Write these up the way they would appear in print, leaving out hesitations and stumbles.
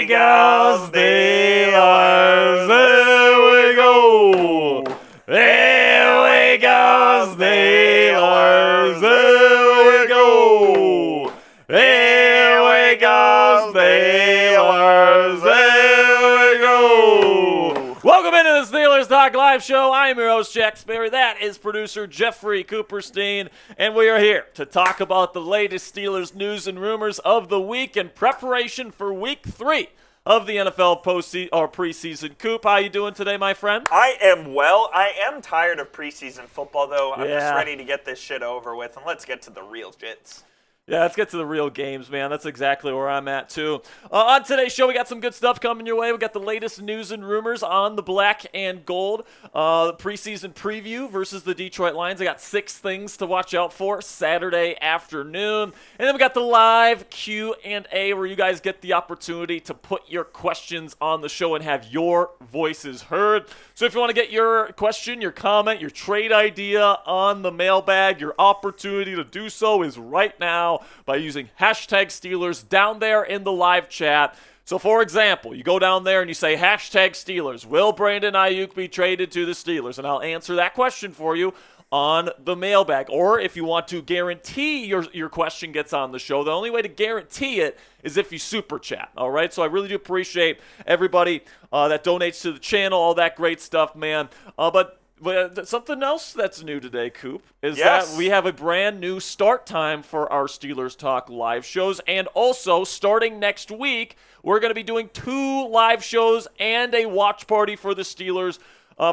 go, Steelers! Here we go! Here we go, Steelers! Here we go! Here we go, Steelers! Here we go! Welcome into the Steelers Talk Live Show. I am your host, Jack Sperry. That is producer Jeffrey Cooperstein. And we are here to talk about the latest Steelers news and rumors of the week in preparation for Week 3 of the NFL preseason. Coop, how you doing today, my friend? I am well. I am tired of preseason football, though. I'm Yeah. just ready to get this shit over with, and let's get to the real jits. Yeah, let's get to the real games, man. That's exactly where I'm at, too. On today's show, we got some good stuff coming your way. We got the latest news and rumors on the black and gold. Preseason preview versus the Detroit Lions. I got 6 things to watch out for Saturday afternoon. And then we got the live Q&A where you guys get the opportunity to put your questions on the show and have your voices heard. So if you want to get your question, your comment, your trade idea on the mailbag, your opportunity to do so is right now by using hashtag Steelers down there in the live chat. So, for example, you go down there and you say, hashtag Steelers, will Brandon Aiyuk be traded to the Steelers? And I'll answer that question for you on the mailbag. Or if you want to guarantee your question gets on the show, the only way to guarantee it is if you super chat, all right? So I really do appreciate everybody that donates to the channel, all that great stuff, man. But something else that's new today, Coop, is that we have a brand new start time for our Steelers Talk live shows. And also, starting next week, we're going to be doing 2 live shows and a watch party for the Steelers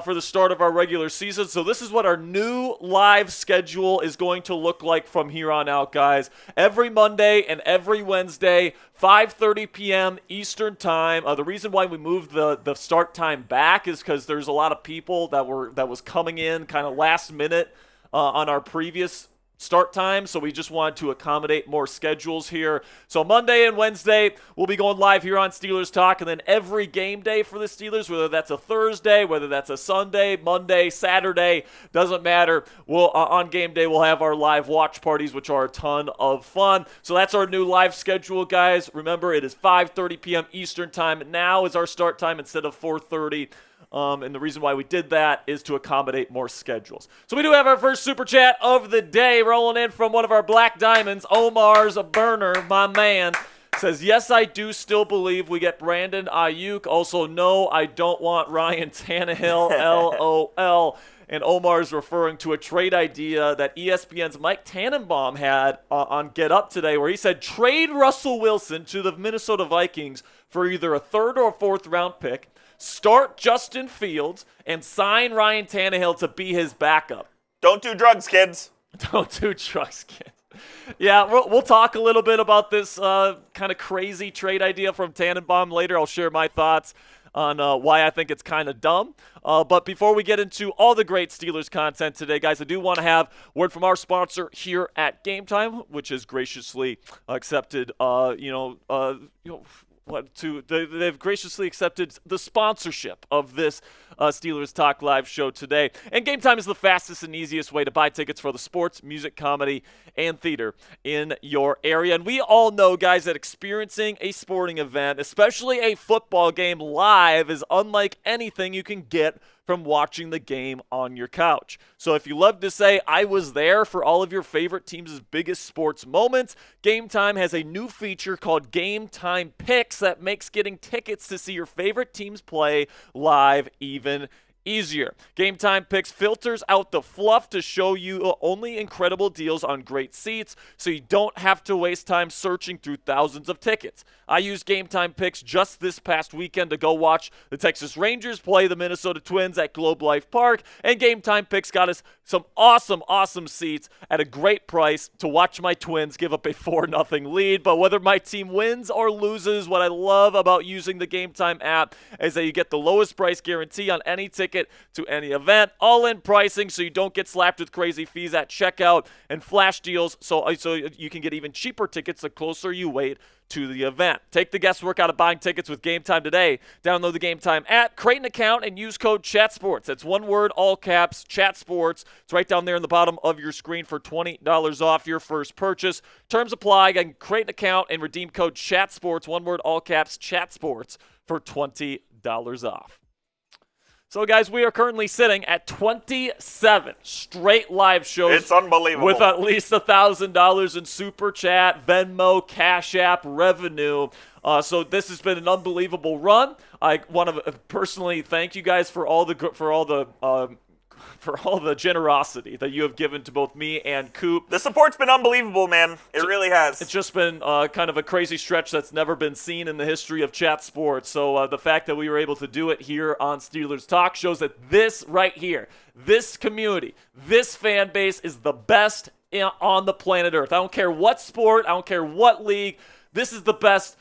for the start of our regular season. So this is what our new live schedule is going to look like from here on out, guys. Every Monday and every Wednesday, 5:30 p.m. Eastern Time. The reason why we moved the start time back is because there's a lot of people that was coming in kind of last minute on our previous start time, so we just wanted to accommodate more schedules here. So Monday and Wednesday, we'll be going live here on Steelers Talk, and then every game day for the Steelers, whether that's a Thursday, whether that's a Sunday, Monday, Saturday, doesn't matter. We'll on game day, we'll have our live watch parties, which are a ton of fun. So that's our new live schedule, guys. Remember, it is 5:30 p.m. Eastern Time. Now is our start time instead of 4:30. And the reason why we did that is to accommodate more schedules. So we do have our first super chat of the day rolling in from one of our Black Diamonds. Omar's a burner, my man, says, yes, I do still believe we get Brandon Aiyuk. Also, no, I don't want Ryan Tannehill, LOL. And Omar's referring to a trade idea that ESPN's Mike Tannenbaum had on Get Up today, where he said, trade Russell Wilson to the Minnesota Vikings for either a 3rd or 4th round pick, start Justin Fields, and sign Ryan Tannehill to be his backup. Don't do drugs, kids. Don't do drugs, kids. Yeah, we'll talk a little bit about this kind of crazy trade idea from Tannenbaum later. I'll share my thoughts on why I think it's kind of dumb. But before we get into all the great Steelers content today, guys, I do want to have word from our sponsor here at Game Time, which has graciously accepted, they've graciously accepted the sponsorship of this Steelers Talk Live show today. And Game Time is the fastest and easiest way to buy tickets for the sports, music, comedy, and theater in your area. And we all know, guys, that experiencing a sporting event, especially a football game live, is unlike anything you can get from watching the game on your couch. So if you love to say, I was there for all of your favorite teams' biggest sports moments, Game Time has a new feature called Game Time Picks that makes getting tickets to see your favorite teams play live even easier. Game Time Picks filters out the fluff to show you only incredible deals on great seats, so you don't have to waste time searching through thousands of tickets. I used Game Time Picks just this past weekend to go watch the Texas Rangers play the Minnesota Twins at Globe Life Park, and Game Time Picks got us some awesome seats at a great price to watch my Twins give up a 4-0 lead. But whether my team wins or loses, what I love about using the Game Time app is that you get the lowest price guarantee on any ticket ticket to any event. All-in pricing so you don't get slapped with crazy fees at checkout, and flash deals so you can get even cheaper tickets the closer you wait to the event. Take the guesswork out of buying tickets with Game Time today. Download the Game Time app, create an account, and use code CHATSPORTS. That's one word, all caps, CHATSPORTS. It's right down there in the bottom of your screen for $20 off your first purchase. Terms apply. Again, create an account and redeem code CHATSPORTS, one word, all caps, CHATSPORTS, for $20 off. So, guys, we are currently sitting at 27 straight live shows. It's unbelievable. With at least $1,000 in Super Chat, Venmo, Cashapp revenue. So this has been an unbelievable run. I want to personally thank you guys for all the generosity that you have given to both me and Coop. The support's been unbelievable, man. It really has. It's just been kind of a crazy stretch that's never been seen in the history of chat sports. So the fact that we were able to do it here on Steelers Talk shows that this right here, this community, this fan base is the best on the planet Earth. I don't care what sport, I don't care what league. This is the best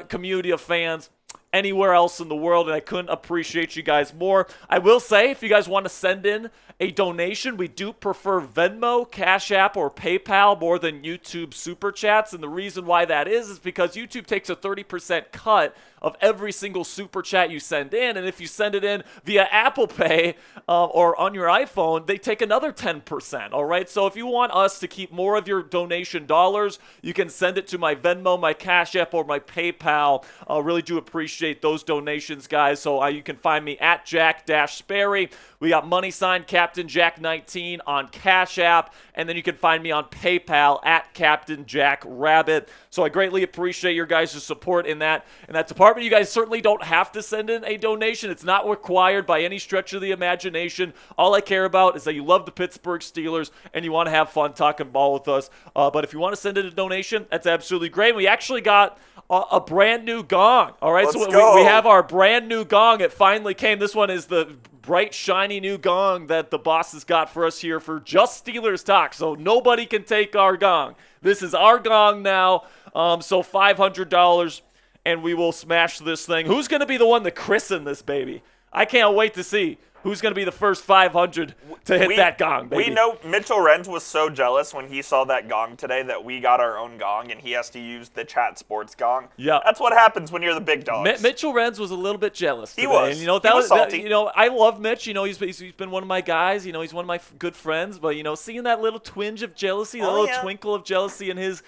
community of fans anywhere else in the world, and I couldn't appreciate you guys more. I will say, if you guys want to send in a donation, we do prefer Venmo, Cash App, or PayPal more than YouTube Super Chats, and the reason why that is because YouTube takes a 30% cut of every single Super Chat you send in, and if you send it in via Apple Pay or on your iPhone, they take another 10%, all right? So if you want us to keep more of your donation dollars, you can send it to my Venmo, my Cash App, or my PayPal. I really do appreciate those donations, guys. So you can find me at Jack-Sperry. We got money sign Captain Jack 19 on Cash App, and then you can find me on PayPal at Captain Jack Rabbit. So I greatly appreciate your guys' support in that department. You guys certainly don't have to send in a donation. It's not required by any stretch of the imagination. All I care about is that you love the Pittsburgh Steelers and you want to have fun talking ball with us. But if you want to send in a donation, that's absolutely great. We actually got a brand new gong. All right, Let's so go. we have our brand new gong. It finally came. This one is the bright, shiny new gong that the bosses got for us here for just Steelers Talk. So nobody can take our gong. This is our gong now. So $500, and we will smash this thing. Who's going to be the one to christen this baby? I can't wait to see who's going to be the first 500 to hit that gong, baby. We know Mitchell Renz was so jealous when he saw that gong today that we got our own gong, and he has to use the Chat Sports gong. Yeah. That's what happens when you're the big dogs. Mitchell Renz was a little bit jealous today. He was. And, that he was salty. I love Mitch. He's been one of my guys. He's one of my good friends. But, seeing that little twinge of jealousy, that little twinkle of jealousy in his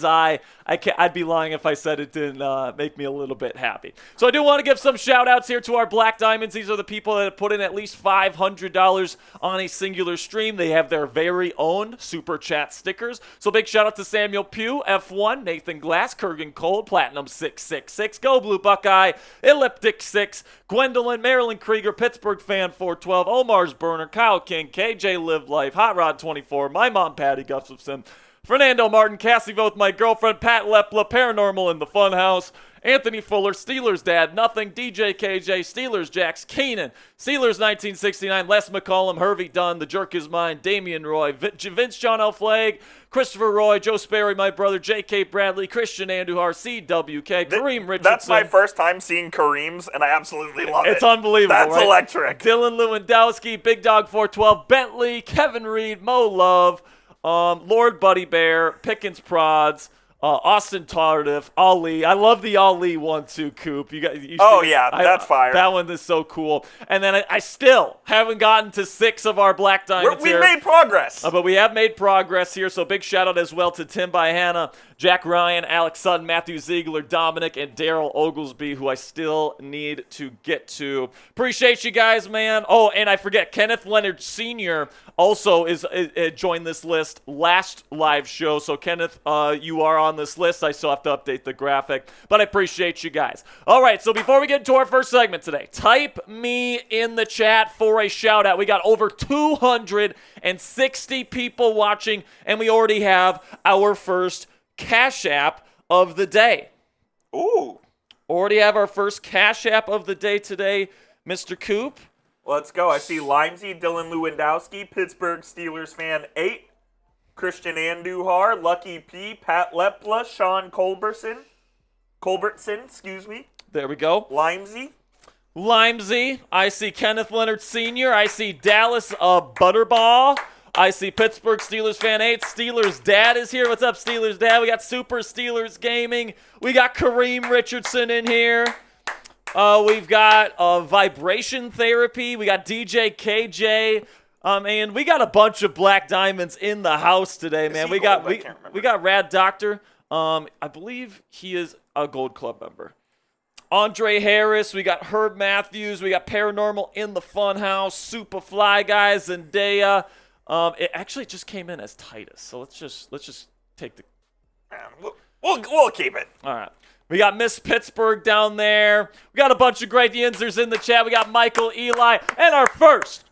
eye, I'd be lying if I said it didn't make me a little bit happy. So I do want to give some shout-outs here to our Black Diamonds. These are the people that have put in at least $500 on a singular stream. They have their very own Super Chat stickers. So big shout-out to Samuel Pugh, F1, Nathan Glass, Kurgan Cold, Platinum 666, Go Blue Buckeye, Elliptic 6, Gwendolyn, Marilyn Krieger, Pittsburgh Fan 412, Omar's Burner, Kyle King, KJ Live Life, Hot Rod 24, my mom Patty Gustafson, Fernando Martin, Cassie Voth, my girlfriend, Pat Lepla, Paranormal in the Funhouse, Anthony Fuller, Steelers Dad, Nothing, DJ KJ, Steelers Jax, Keenan, Steelers 1969, Les McCollum, Hervey Dunn, The Jerk Is Mine, Damian Roy, Vince John L. Flagg, Christopher Roy, Joe Sperry, my brother, J.K. Bradley, Christian Andujar, CWK, Kareem Richardson. That's my first time seeing Kareem's, and I absolutely love it. It's unbelievable, That's right? electric. Dylan Lewandowski, Big Dog 412, Bentley, Kevin Reed, Mo Love, Lord Buddy Bear, Pickens Prods, Austin Tardif, Ali. I love the Ali one too, Coop. That's fire. That one is so cool. And then I still haven't gotten to 6 of our Black Diamonds We've made progress. But we have made progress here, so big shout out as well to Tim Byhanna, Jack Ryan, Alex Sutton, Matthew Ziegler, Dominic, and Daryl Oglesby, who I still need to get to. Appreciate you guys, man. Oh, and I forget, Kenneth Leonard Sr. also is joined this list last live show. So, Kenneth, you are on this list. I still have to update the graphic, but I appreciate you guys. All right, so before we get into our first segment today, type me in the chat for a shout-out. We got over 260 people watching, and we already have our first Cash App of the day. Ooh. Already have our first Cash App of the day today, Mr. Coop. Let's go. I see Limesy, Dylan Lewandowski, Pittsburgh Steelers fan 8, Christian Andujar, Lucky P, Pat Lepla, Sean Culbertson, excuse me. There we go. Limesy. Limesy. I see Kenneth Leonard Sr. I see Dallas Butterball. I see Pittsburgh Steelers fan 8. Steelers Dad is here. What's up, Steelers Dad? We got Super Steelers Gaming. We got Kareem Richardson in here. We've got Vibration Therapy. We got DJ KJ. And we got a bunch of Black Diamonds in the house today, man. We got Rad Doctor. I believe he is a Gold Club member. Andre Harris, we got Herb Matthews, we got Paranormal in the Funhouse, Superfly Guys, and Zendaya. It actually just came in as Titus, so let's just take the. We'll keep it. All right. We got Miss Pittsburgh down there. We got a bunch of great Yinzers in the chat. We got Michael, Eli, and our first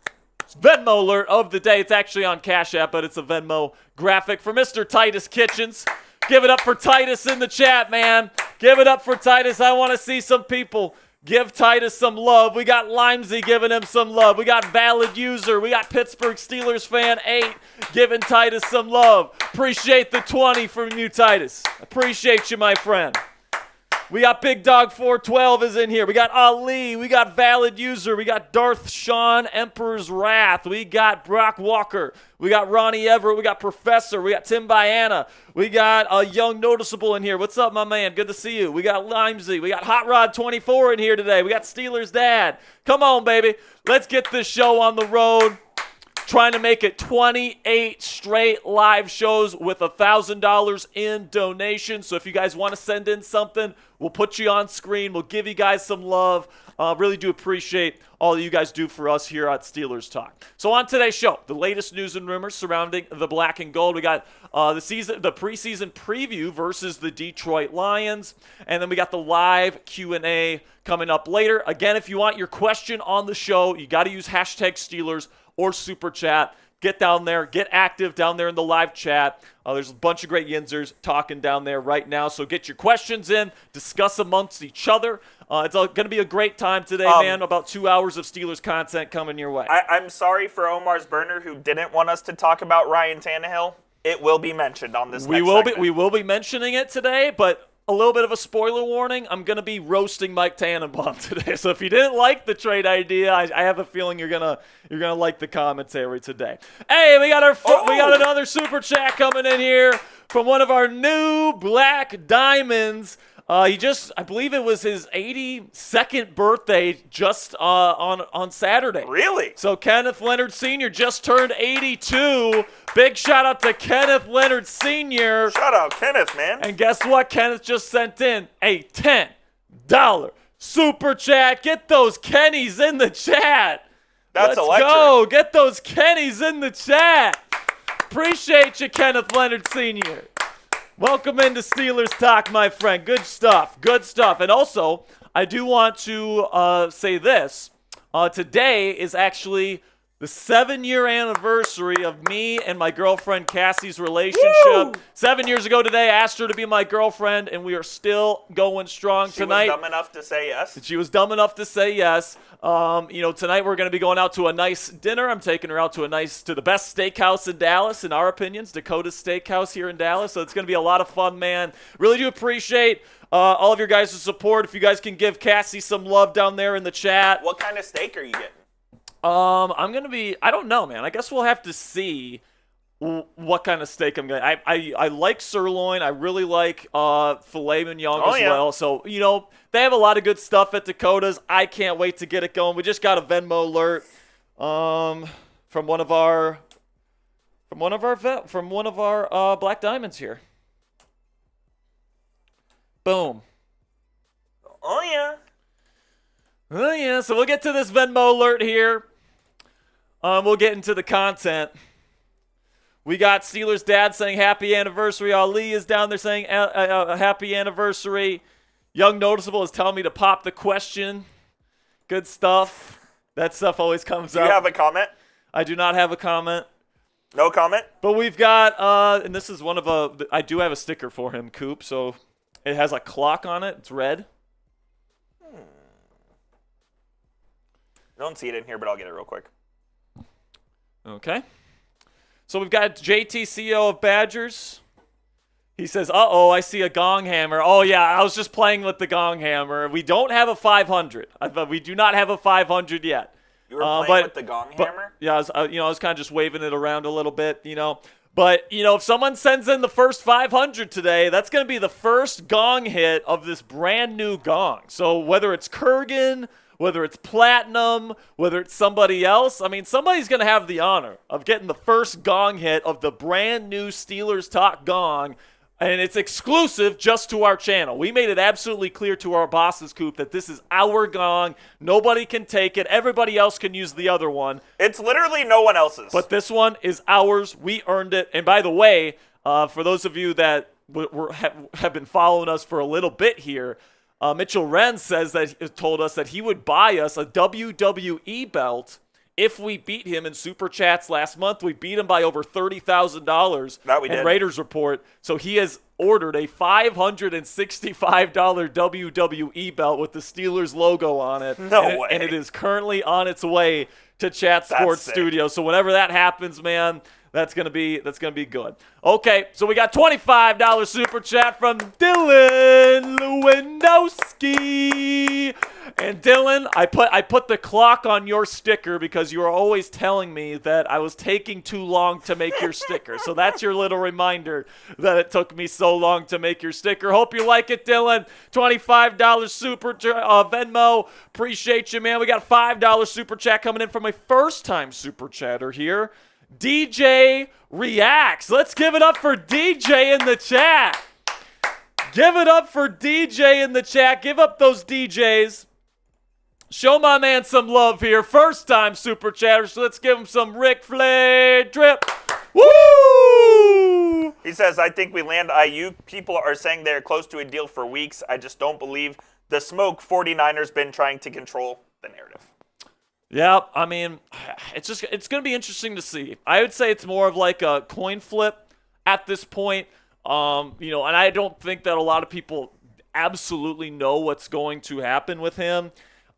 Venmo alert of the day. It's actually on Cashapp, but it's a Venmo graphic for Mr. Titus Kitchens. Give it up for Titus in the chat, man. Give it up for Titus. I want to see some people give Titus some love. We got Limesy giving him some love. We got Valid User. We got Pittsburgh Steelers fan 8 giving Titus some love. Appreciate the 20 from you, Titus. Appreciate you, my friend. We got Big Dog 412 is in here. We got Ali. We got Valid User. We got Darth Sean, Emperor's Wrath. We got Brock Walker. We got Ronnie Everett. We got Professor. We got Tim Biana. We got a Young Noticeable in here. What's up, my man? Good to see you. We got Limesy. We got Hot Rod 24 in here today. We got Steelers Dad. Come on, baby. Let's get this show on the road. Trying to make it 28 straight live shows with $1,000 in donations. So if you guys want to send in something, we'll put you on screen. We'll give you guys some love. Really do appreciate all that you guys do for us here at Steelers Talk. So on today's show, the latest news and rumors surrounding the black and gold. We got the preseason preview versus the Detroit Lions. And then we got the live Q&A coming up later. Again, if you want your question on the show, you got to use hashtag Steelers or Super Chat. Get down there. Get active down there in the live chat. There's a bunch of great Yinzers talking down there right now. So get your questions in. Discuss amongst each other. It's going to be a great time today, man. About 2 hours of Steelers content coming your way. I'm sorry for Omar's burner who didn't want us to talk about Ryan Tannehill. It will be mentioned on this next segment. We will be mentioning it today, but a little bit of a spoiler warning. I'm going to be roasting Mike Tannenbaum today. So if you didn't like the trade idea, I have a feeling you're gonna like the commentary today. Hey, we got another super chat coming in here from one of our new Black Diamonds. I believe it was his 82nd birthday just on Saturday. Really? So Kenneth Leonard Sr. just turned 82. Big shout out to Kenneth Leonard Sr. Shout out Kenneth, man. And guess what? Kenneth just sent in a $10 super chat. Get those Kennies in the chat. Let's electric. Go. Get those Kennies in the chat. Appreciate you, Kenneth Leonard Sr. Welcome into Steelers Talk, my friend. Good stuff. Good stuff. And also, I do want to say this. Today is actually the 7-year anniversary of me and my girlfriend Cassie's relationship. Woo! 7 years ago today, I asked her to be my girlfriend, and we are still going strong tonight. She was dumb enough to say yes? She was dumb enough to say yes. Tonight we're going to be going out to a nice dinner. I'm taking her out to the best steakhouse in Dallas, in our opinions, Dakota's Steakhouse here in Dallas. So it's going to be a lot of fun, man. Really do appreciate all of your guys' support. If you guys can give Cassie some love down there in the chat. What kind of steak are you getting? I don't know, man. I guess we'll have to see what kind of steak I'm getting. I like sirloin. I really like filet mignon as well. So, they have a lot of good stuff at Dakota's. I can't wait to get it going. We just got a Venmo alert from one of our Black Diamonds here. Boom. Oh yeah. So we'll get to this Venmo alert here. We'll get into the content. We got Steelers Dad saying happy anniversary. Ali is down there saying happy anniversary. Young Noticeable is telling me to pop the question. Good stuff. That stuff always comes up. Do you have a comment? I do not have a comment. No comment? But we've got, and this is I do have a sticker for him, Coop. So it has a clock on it. It's red. I don't see it in here, but I'll get it real quick. Okay. So we've got JT, CEO of Badgers, He says, uh-oh, I see a gong hammer. Oh, yeah, I was just playing with the gong hammer. We don't have a 500. We do not have a 500 yet. You were playing with the gong hammer? Yeah, I was kind of just waving it around a little bit, But, if someone sends in the first 500 today, that's going to be the first gong hit of this brand new gong. So whether it's Kurgan, whether it's Platinum, whether it's somebody else, somebody's going to have the honor of getting the first gong hit of the brand new Steelers Talk gong. And it's exclusive just to our channel. We made it absolutely clear to our bosses, Coop, that this is our gong. Nobody can take it. Everybody else can use the other one. It's literally no one else's. But this one is ours. We earned it. And by the way, for those of you that have been following us for a little bit here, Mitchell Wren told us that he would buy us a WWE belt if we beat him in Super Chats last month. We beat him by over $30,000 That we did. in Raiders Report. So he has ordered a $565 WWE belt with the Steelers logo on it. No way. And it is currently on its way to Chat Sports Studio. So whenever that happens, man, that's gonna be good. Okay, so we got $25 super chat from Dylan Lewandowski. And Dylan, I put the clock on your sticker because you were always telling me that I was taking too long to make your sticker. So that's your little reminder that it took me so long to make your sticker. Hope you like it, Dylan. $25 super Venmo. Appreciate you, man. We got $5 super chat coming in from a first-time super chatter here. DJ Reacts. Let's give it up for DJ in the chat. Give it up for DJ in the chat. Give up those DJs. Show my man some love here. First time super chatters. So let's give him some Ric Flair drip. Woo! He says, I think we land Aiyuk. People are saying they're close to a deal for weeks. I just don't believe the smoke 49ers been trying to control the narrative. Yeah, it's going to be interesting to see. I would say it's more of like a coin flip at this point. And I don't think that a lot of people absolutely know what's going to happen with him.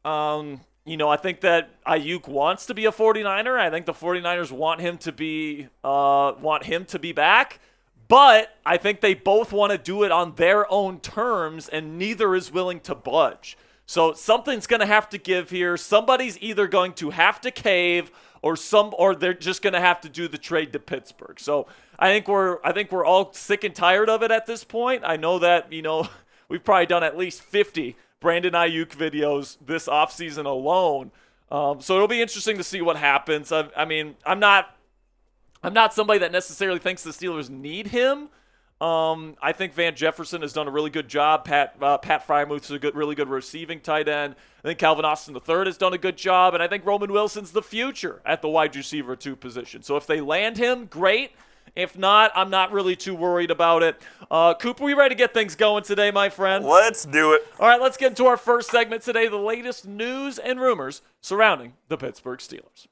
I think that Aiyuk wants to be a 49er. I think the 49ers want him to be back. But I think they both want to do it on their own terms, and neither is willing to budge. So something's going to have to give here. Somebody's either going to have to cave or they're just going to have to do the trade to Pittsburgh. So I think we're all sick and tired of it at this point. I know that, we've probably done at least 50 Brandon Aiyuk videos this offseason alone. So it'll be interesting to see what happens. I'm not somebody that necessarily thinks the Steelers need him. I think Van Jefferson has done a really good job. Pat Freiermuth's a really good receiving tight end. I think Calvin Austin III has done a good job, and I think Roman Wilson's the future at the wide receiver 2 position. So if they land him, great. If not, I'm not really too worried about it. Cooper, we ready to get things going today, my friend? Let's do it. All right, let's get into our first segment today, the latest news and rumors surrounding the Pittsburgh Steelers.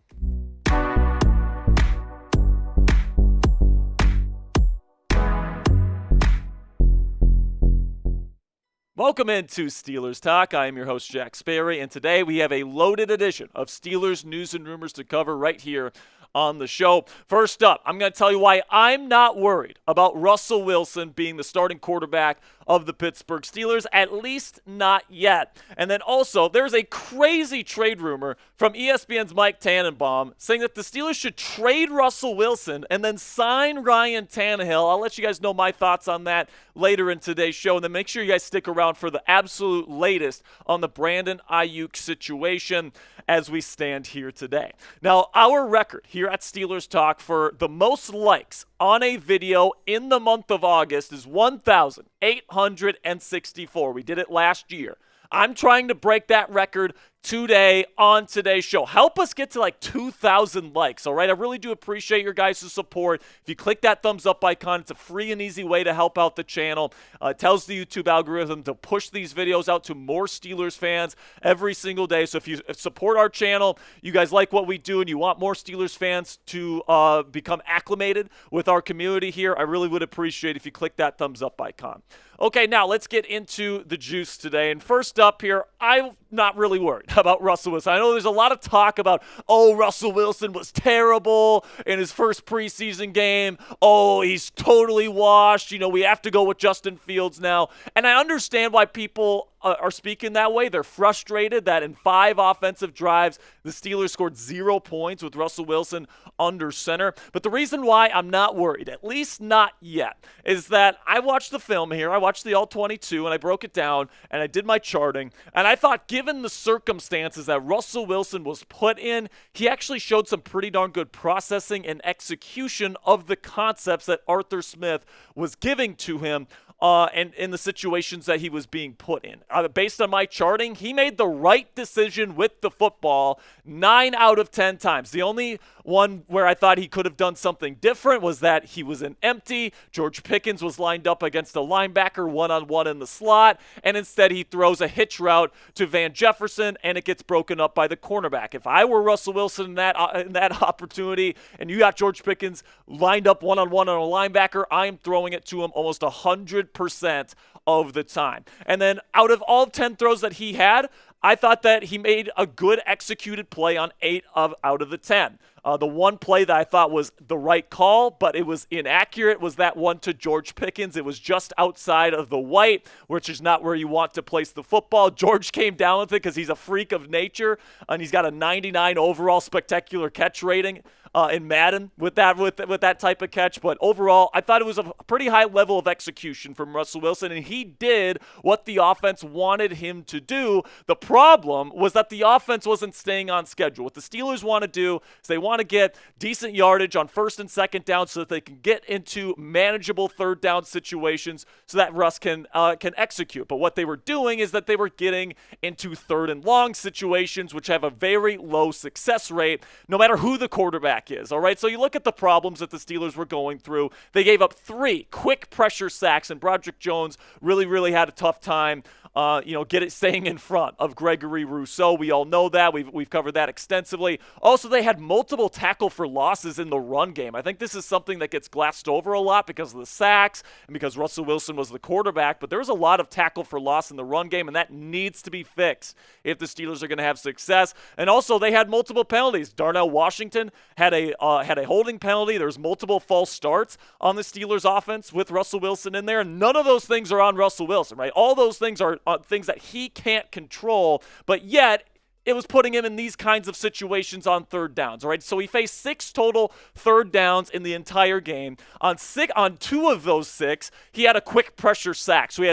Welcome into Steelers Talk. I am your host, Jack Sperry, and today we have a loaded edition of Steelers news and rumors to cover right here on the show. First up, I'm going to tell you why I'm not worried about Russell Wilson being the starting quarterback of the Pittsburgh Steelers, at least not yet. And then also, there's a crazy trade rumor from ESPN's Mike Tannenbaum saying that the Steelers should trade Russell Wilson and then sign Ryan Tannehill. I'll let you guys know my thoughts on that later in today's show. And then make sure you guys stick around for the absolute latest on the Brandon Aiyuk situation as we stand here today. Now, our record here at Steelers Talk for the most likes on a video in the month of August is 1,864. We did it last year. I'm trying to break that record today on today's show. Help us get to like 2,000 likes, all right? I really do appreciate your guys' support. If you click that thumbs up icon, it's a free and easy way to help out the channel. It tells the YouTube algorithm to push these videos out to more Steelers fans every single day. So if you support our channel, you guys like what we do, and you want more Steelers fans to become acclimated with our community here, I really would appreciate if you click that thumbs up icon. Okay, now let's get into the juice today. And first up here, I'm not really worried about Russell Wilson. I know there's a lot of talk about, oh, Russell Wilson was terrible in his first preseason game. Oh, he's totally washed. We have to go with Justin Fields now. And I understand why people are speaking that way. They're frustrated that in 5 offensive drives, the Steelers scored 0 points with Russell Wilson under center. But the reason why I'm not worried, at least not yet, is that I watched the film here. I watched the All-22, and I broke it down, and I did my charting. And I thought, given the circumstances that Russell Wilson was put in, he actually showed some pretty darn good processing and execution of the concepts that Arthur Smith was giving to him and in the situations that he was being put in. Based on my charting, he made the right decision with the football 9 out of 10 times. The only one where I thought he could have done something different was that he was in empty. George Pickens was lined up against a linebacker one-on-one in the slot, and instead he throws a hitch route to Van Jefferson, and it gets broken up by the cornerback. If I were Russell Wilson in that opportunity, and you got George Pickens lined up one-on-one on a linebacker, I am throwing it to him almost 100% of the time. And then out of all 10 throws that he had, I thought that he made a good executed play on 8 out of the 10. The one play that I thought was the right call, but it was inaccurate, was that one to George Pickens. It was just outside of the white, which is not where you want to place the football. George came down with it because he's a freak of nature, and he's got a 99 overall spectacular catch rating in Madden with that type of catch. But overall, I thought it was a pretty high level of execution from Russell Wilson, and he did what the offense wanted him to do. The problem was that the offense wasn't staying on schedule. What the Steelers want to do is they want to get decent yardage on 1st and 2nd down so that they can get into manageable 3rd down situations so that Russ can execute. But what they were doing is that they were getting into 3rd and long situations, which have a very low success rate, no matter who the quarterback is. All right, so you look at the problems that the Steelers were going through. They gave up 3 quick pressure sacks, and Broderick Jones really had a tough time staying in front of Gregory Rousseau. We all know that. We've covered that extensively. Also, they had multiple tackle for losses in the run game. I think this is something that gets glassed over a lot because of the sacks and because Russell Wilson was the quarterback, but there was a lot of tackle for loss in the run game, and that needs to be fixed if the Steelers are going to have success. And also, they had multiple penalties. Darnell Washington had a holding penalty. There's multiple false starts on the Steelers offense with Russell Wilson in there, and none of those things are on Russell Wilson, right? All those things are things that he can't control, but yet it was putting him in these kinds of situations on 3rd downs, all right? So he faced 6 total 3rd downs in the entire game. On 2 of those 6, he had a quick pressure sack, so he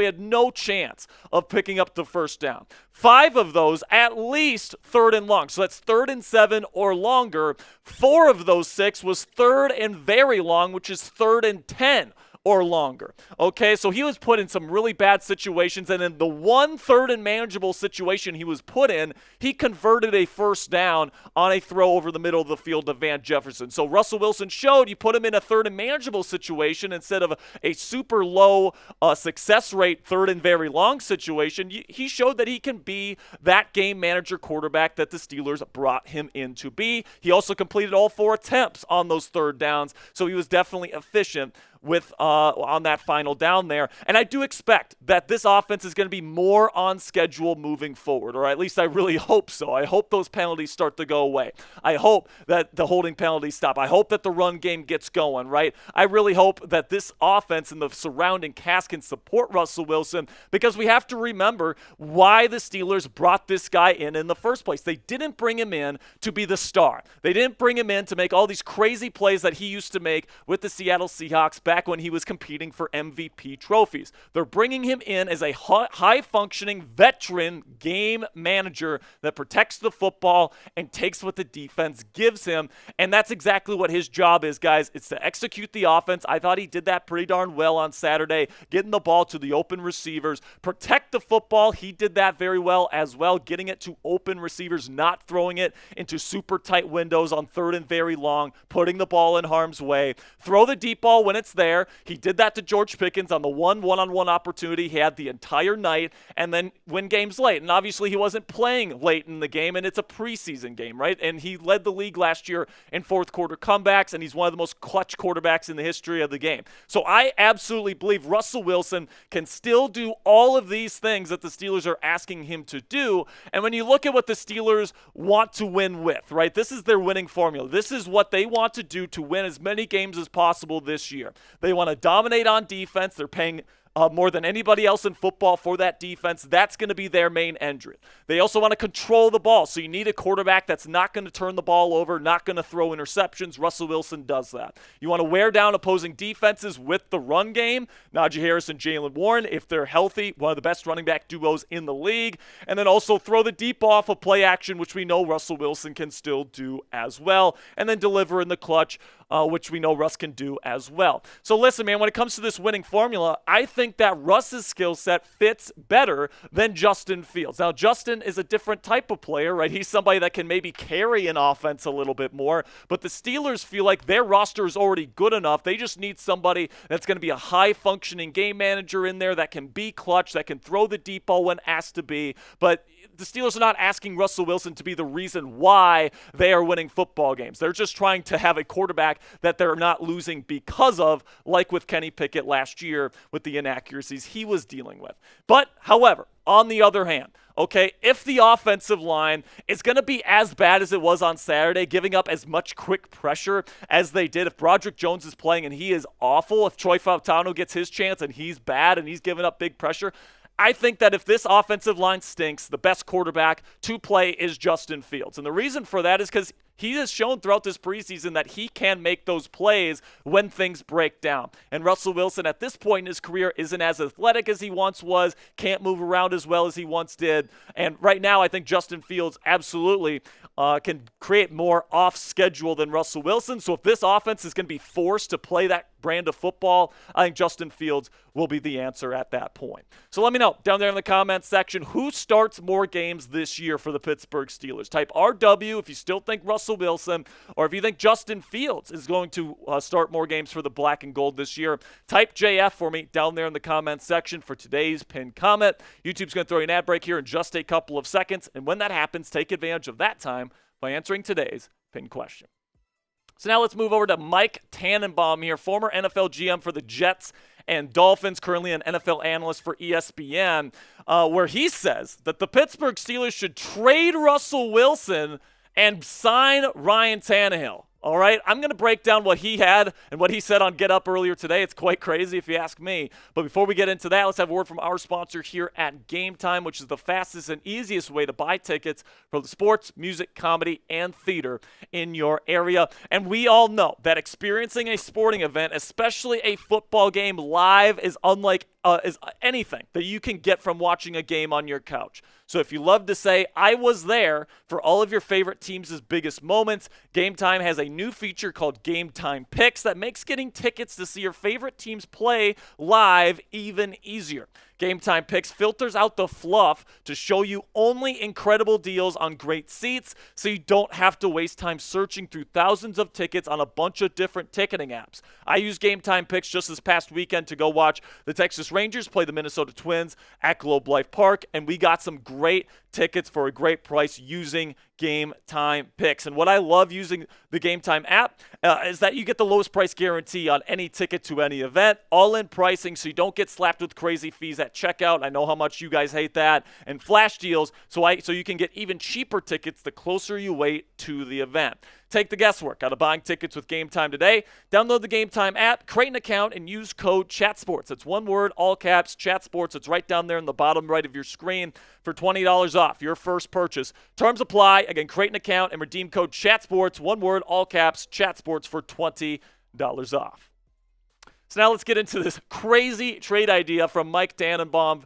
had no chance of picking up the 1st down. 5 of those, at least 3rd and long, so that's 3rd and 7 or longer. 4 of those 6 was 3rd and very long, which is 3rd and 10 or longer. Okay, so he was put in some really bad situations, and in the 1 3rd and manageable situation he was put in, he converted a 1st down on a throw over the middle of the field to Van Jefferson. So Russell Wilson showed you put him in a 3rd and manageable situation instead of a super low success rate 3rd and very long situation. He showed that he can be that game manager quarterback that the Steelers brought him in to be. He also completed all 4 attempts on those 3rd downs, so he was definitely efficient with on that final down there. And I do expect that this offense is going to be more on schedule moving forward, or at least I really hope so. I hope those penalties start to go away. I hope that the holding penalties stop. I hope that the run game gets going, right? I really hope that this offense and the surrounding cast can support Russell Wilson, because we have to remember why the Steelers brought this guy in the first place. They didn't bring him in to be the star. They didn't bring him in to make all these crazy plays that he used to make with the Seattle Seahawks back when he was competing for MVP trophies. They're bringing him in as a high-functioning veteran game manager that protects the football and takes what the defense gives him, and that's exactly what his job is, guys. It's to execute the offense. I thought he did that pretty darn well on Saturday, getting the ball to the open receivers, protect the football. He did that very well as well, getting it to open receivers, not throwing it into super tight windows on 3rd and very long, putting the ball in harm's way. Throw the deep ball when it's there. He did that to George Pickens on the one-on-one opportunity he had the entire night, and then win games late. And obviously he wasn't playing late in the game, and it's a preseason game, right? And he led the league last year in fourth quarter comebacks, and he's one of the most clutch quarterbacks in the history of the game. So I absolutely believe Russell Wilson can still do all of these things that the Steelers are asking him to do. And when you look at what the Steelers want to win with, right, this is their winning formula. This is what they want to do to win as many games as possible this year. They want to dominate on defense. They're paying more than anybody else in football for that defense. That's going to be their main engine. They also want to control the ball, so you need a quarterback that's not going to turn the ball over, not going to throw interceptions. Russell Wilson does that. You want to wear down opposing defenses with the run game. Najee Harris and Jaylen Warren, if they're healthy, one of the best running back duos in the league. And then also throw the deep ball off of play action, which we know Russell Wilson can still do as well. And then deliver in the clutch, which we know Russ can do as well. So listen, man, when it comes to this winning formula, I think that Russ's skill set fits better than Justin Fields. Now, Justin is a different type of player, right? He's somebody that can maybe carry an offense a little bit more, but the Steelers feel like their roster is already good enough. They just need somebody that's going to be a high-functioning game manager in there that can be clutch, that can throw the deep ball when asked to be, but the Steelers are not asking Russell Wilson to be the reason why they are winning football games. They're just trying to have a quarterback that they're not losing because of, like with Kenny Pickett last year with the inaccuracies he was dealing with. But, however, on the other hand, okay, if the offensive line is going to be as bad as it was on Saturday, giving up as much quick pressure as they did, if Broderick Jones is playing and he is awful, if Troy Fautano gets his chance and he's bad and he's giving up big pressure, I think that if this offensive line stinks, the best quarterback to play is Justin Fields. And the reason for that is because he has shown throughout this preseason that he can make those plays when things break down. And Russell Wilson at this point in his career isn't as athletic as he once was, can't move around as well as he once did. And right now I think Justin Fields absolutely can create more off schedule than Russell Wilson. So if this offense is going to be forced to play that brand of football, I think Justin Fields will be the answer at that point. So let me know down there in the comments section, who starts more games this year for the Pittsburgh Steelers? Type RW if you still think Russell Wilson, or if you think Justin Fields is going to start more games for the black and gold this year. Type JF for me down there in the comments section for today's pinned comment. YouTube's going to throw you an ad break here in just a couple of seconds, and when that happens, take advantage of that time by answering today's pinned question. So now let's move over to Mike Tannenbaum here, former NFL GM for the Jets and Dolphins, currently an NFL analyst for ESPN, where he says that the Pittsburgh Steelers should trade Russell Wilson and sign Ryan Tannehill. All right, I'm going to break down what he had and what he said on Get Up earlier today. It's quite crazy if you ask me. But before we get into that, let's have a word from our sponsor here at Game Time, which is the fastest and easiest way to buy tickets for the sports, music, comedy, and theater in your area. And we all know that experiencing a sporting event, especially a football game live, is unlike is anything that you can get from watching a game on your couch. So if you love to say, I was there for all of your favorite teams' biggest moments, Game Time has a new feature called Game Time Picks that makes getting tickets to see your favorite teams play live even easier. Game Time Picks filters out the fluff to show you only incredible deals on great seats, so you don't have to waste time searching through thousands of tickets on a bunch of different ticketing apps. I used Game Time Picks just this past weekend to go watch the Texas Rangers play the Minnesota Twins at Globe Life Park, and we got some great tickets for a great price using Game Time Picks. And what I love using the Game Time app is that you get the lowest price guarantee on any ticket to any event, all-in pricing, so you don't get slapped with crazy fees at checkout. I know how much you guys hate that. And flash deals, so you can get even cheaper tickets the closer you wait to the event. Take the guesswork out of buying tickets with Game Time today. Download the Game Time app, create an account, and use code CHATSPORTS. It's one word, all caps, CHATSPORTS. It's right down there in the bottom right of your screen for $20 off your first purchase. Terms apply. Again, create an account and redeem code CHATSPORTS, one word, all caps, CHATSPORTS for $20 off. So now let's get into this crazy trade idea from Mike Tannenbaum.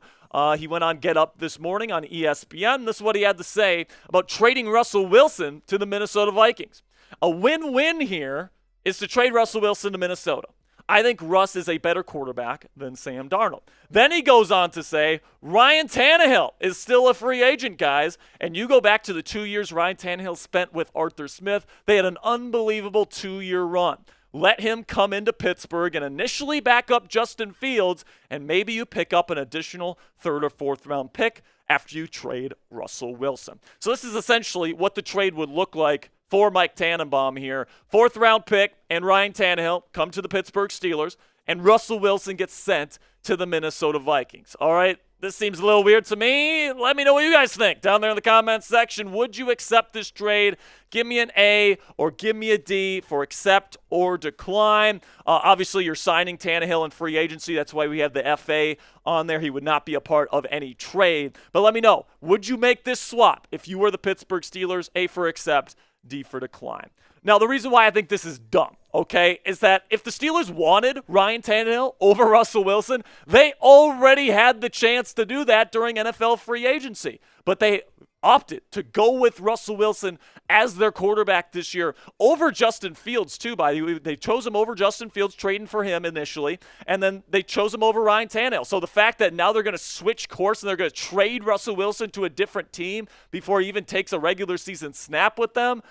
He went on Get Up this morning on ESPN. This is what he had to say about trading Russell Wilson to the Minnesota Vikings. A win-win here is to trade Russell Wilson to Minnesota. I think Russ is a better quarterback than Sam Darnold. Then he goes on to say, Ryan Tannehill is still a free agent, guys. And you go back to the 2 years Ryan Tannehill spent with Arthur Smith. They had an unbelievable 2-year run. let him come into Pittsburgh and initially back up Justin Fields, and maybe you pick up an additional 3rd or 4th round pick after you trade Russell Wilson. So this is essentially what the trade would look like for Mike Tannenbaum here. 4th round pick and Ryan Tannehill come to the Pittsburgh Steelers, and Russell Wilson gets sent to the Minnesota Vikings. All right, this seems a little weird to me. Let me know what you guys think down there in the comments section. Would you accept this trade? Give me an A or give me a D for accept or decline. Obviously, you're signing Tannehill in free agency. That's why we have the FA on there. He would not be a part of any trade. But let me know, would you make this swap if you were the Pittsburgh Steelers? A for accept, D for decline. Now, the reason why I think this is dumb, okay, is that if the Steelers wanted Ryan Tannehill over Russell Wilson, they already had the chance to do that during NFL free agency. But they opted to go with Russell Wilson as their quarterback this year over Justin Fields, too, by the way. They chose him over Justin Fields, trading for him initially, and then they chose him over Ryan Tannehill. So the fact that now they're going to switch course and they're going to trade Russell Wilson to a different team before he even takes a regular season snap with them,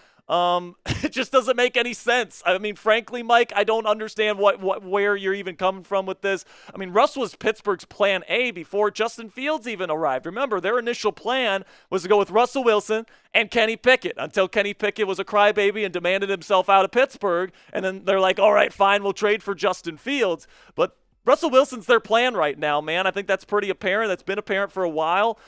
it just doesn't make any sense. I mean, frankly, Mike, I don't understand where you're even coming from with this. I mean, Russ was Pittsburgh's plan A before Justin Fields even arrived. Remember, their initial plan was to go with Russell Wilson and Kenny Pickett until Kenny Pickett was a crybaby and demanded himself out of Pittsburgh. And then they're like, all right, fine, we'll trade for Justin Fields. But Russell Wilson's their plan right now, man. I think that's pretty apparent. That's been apparent for a while.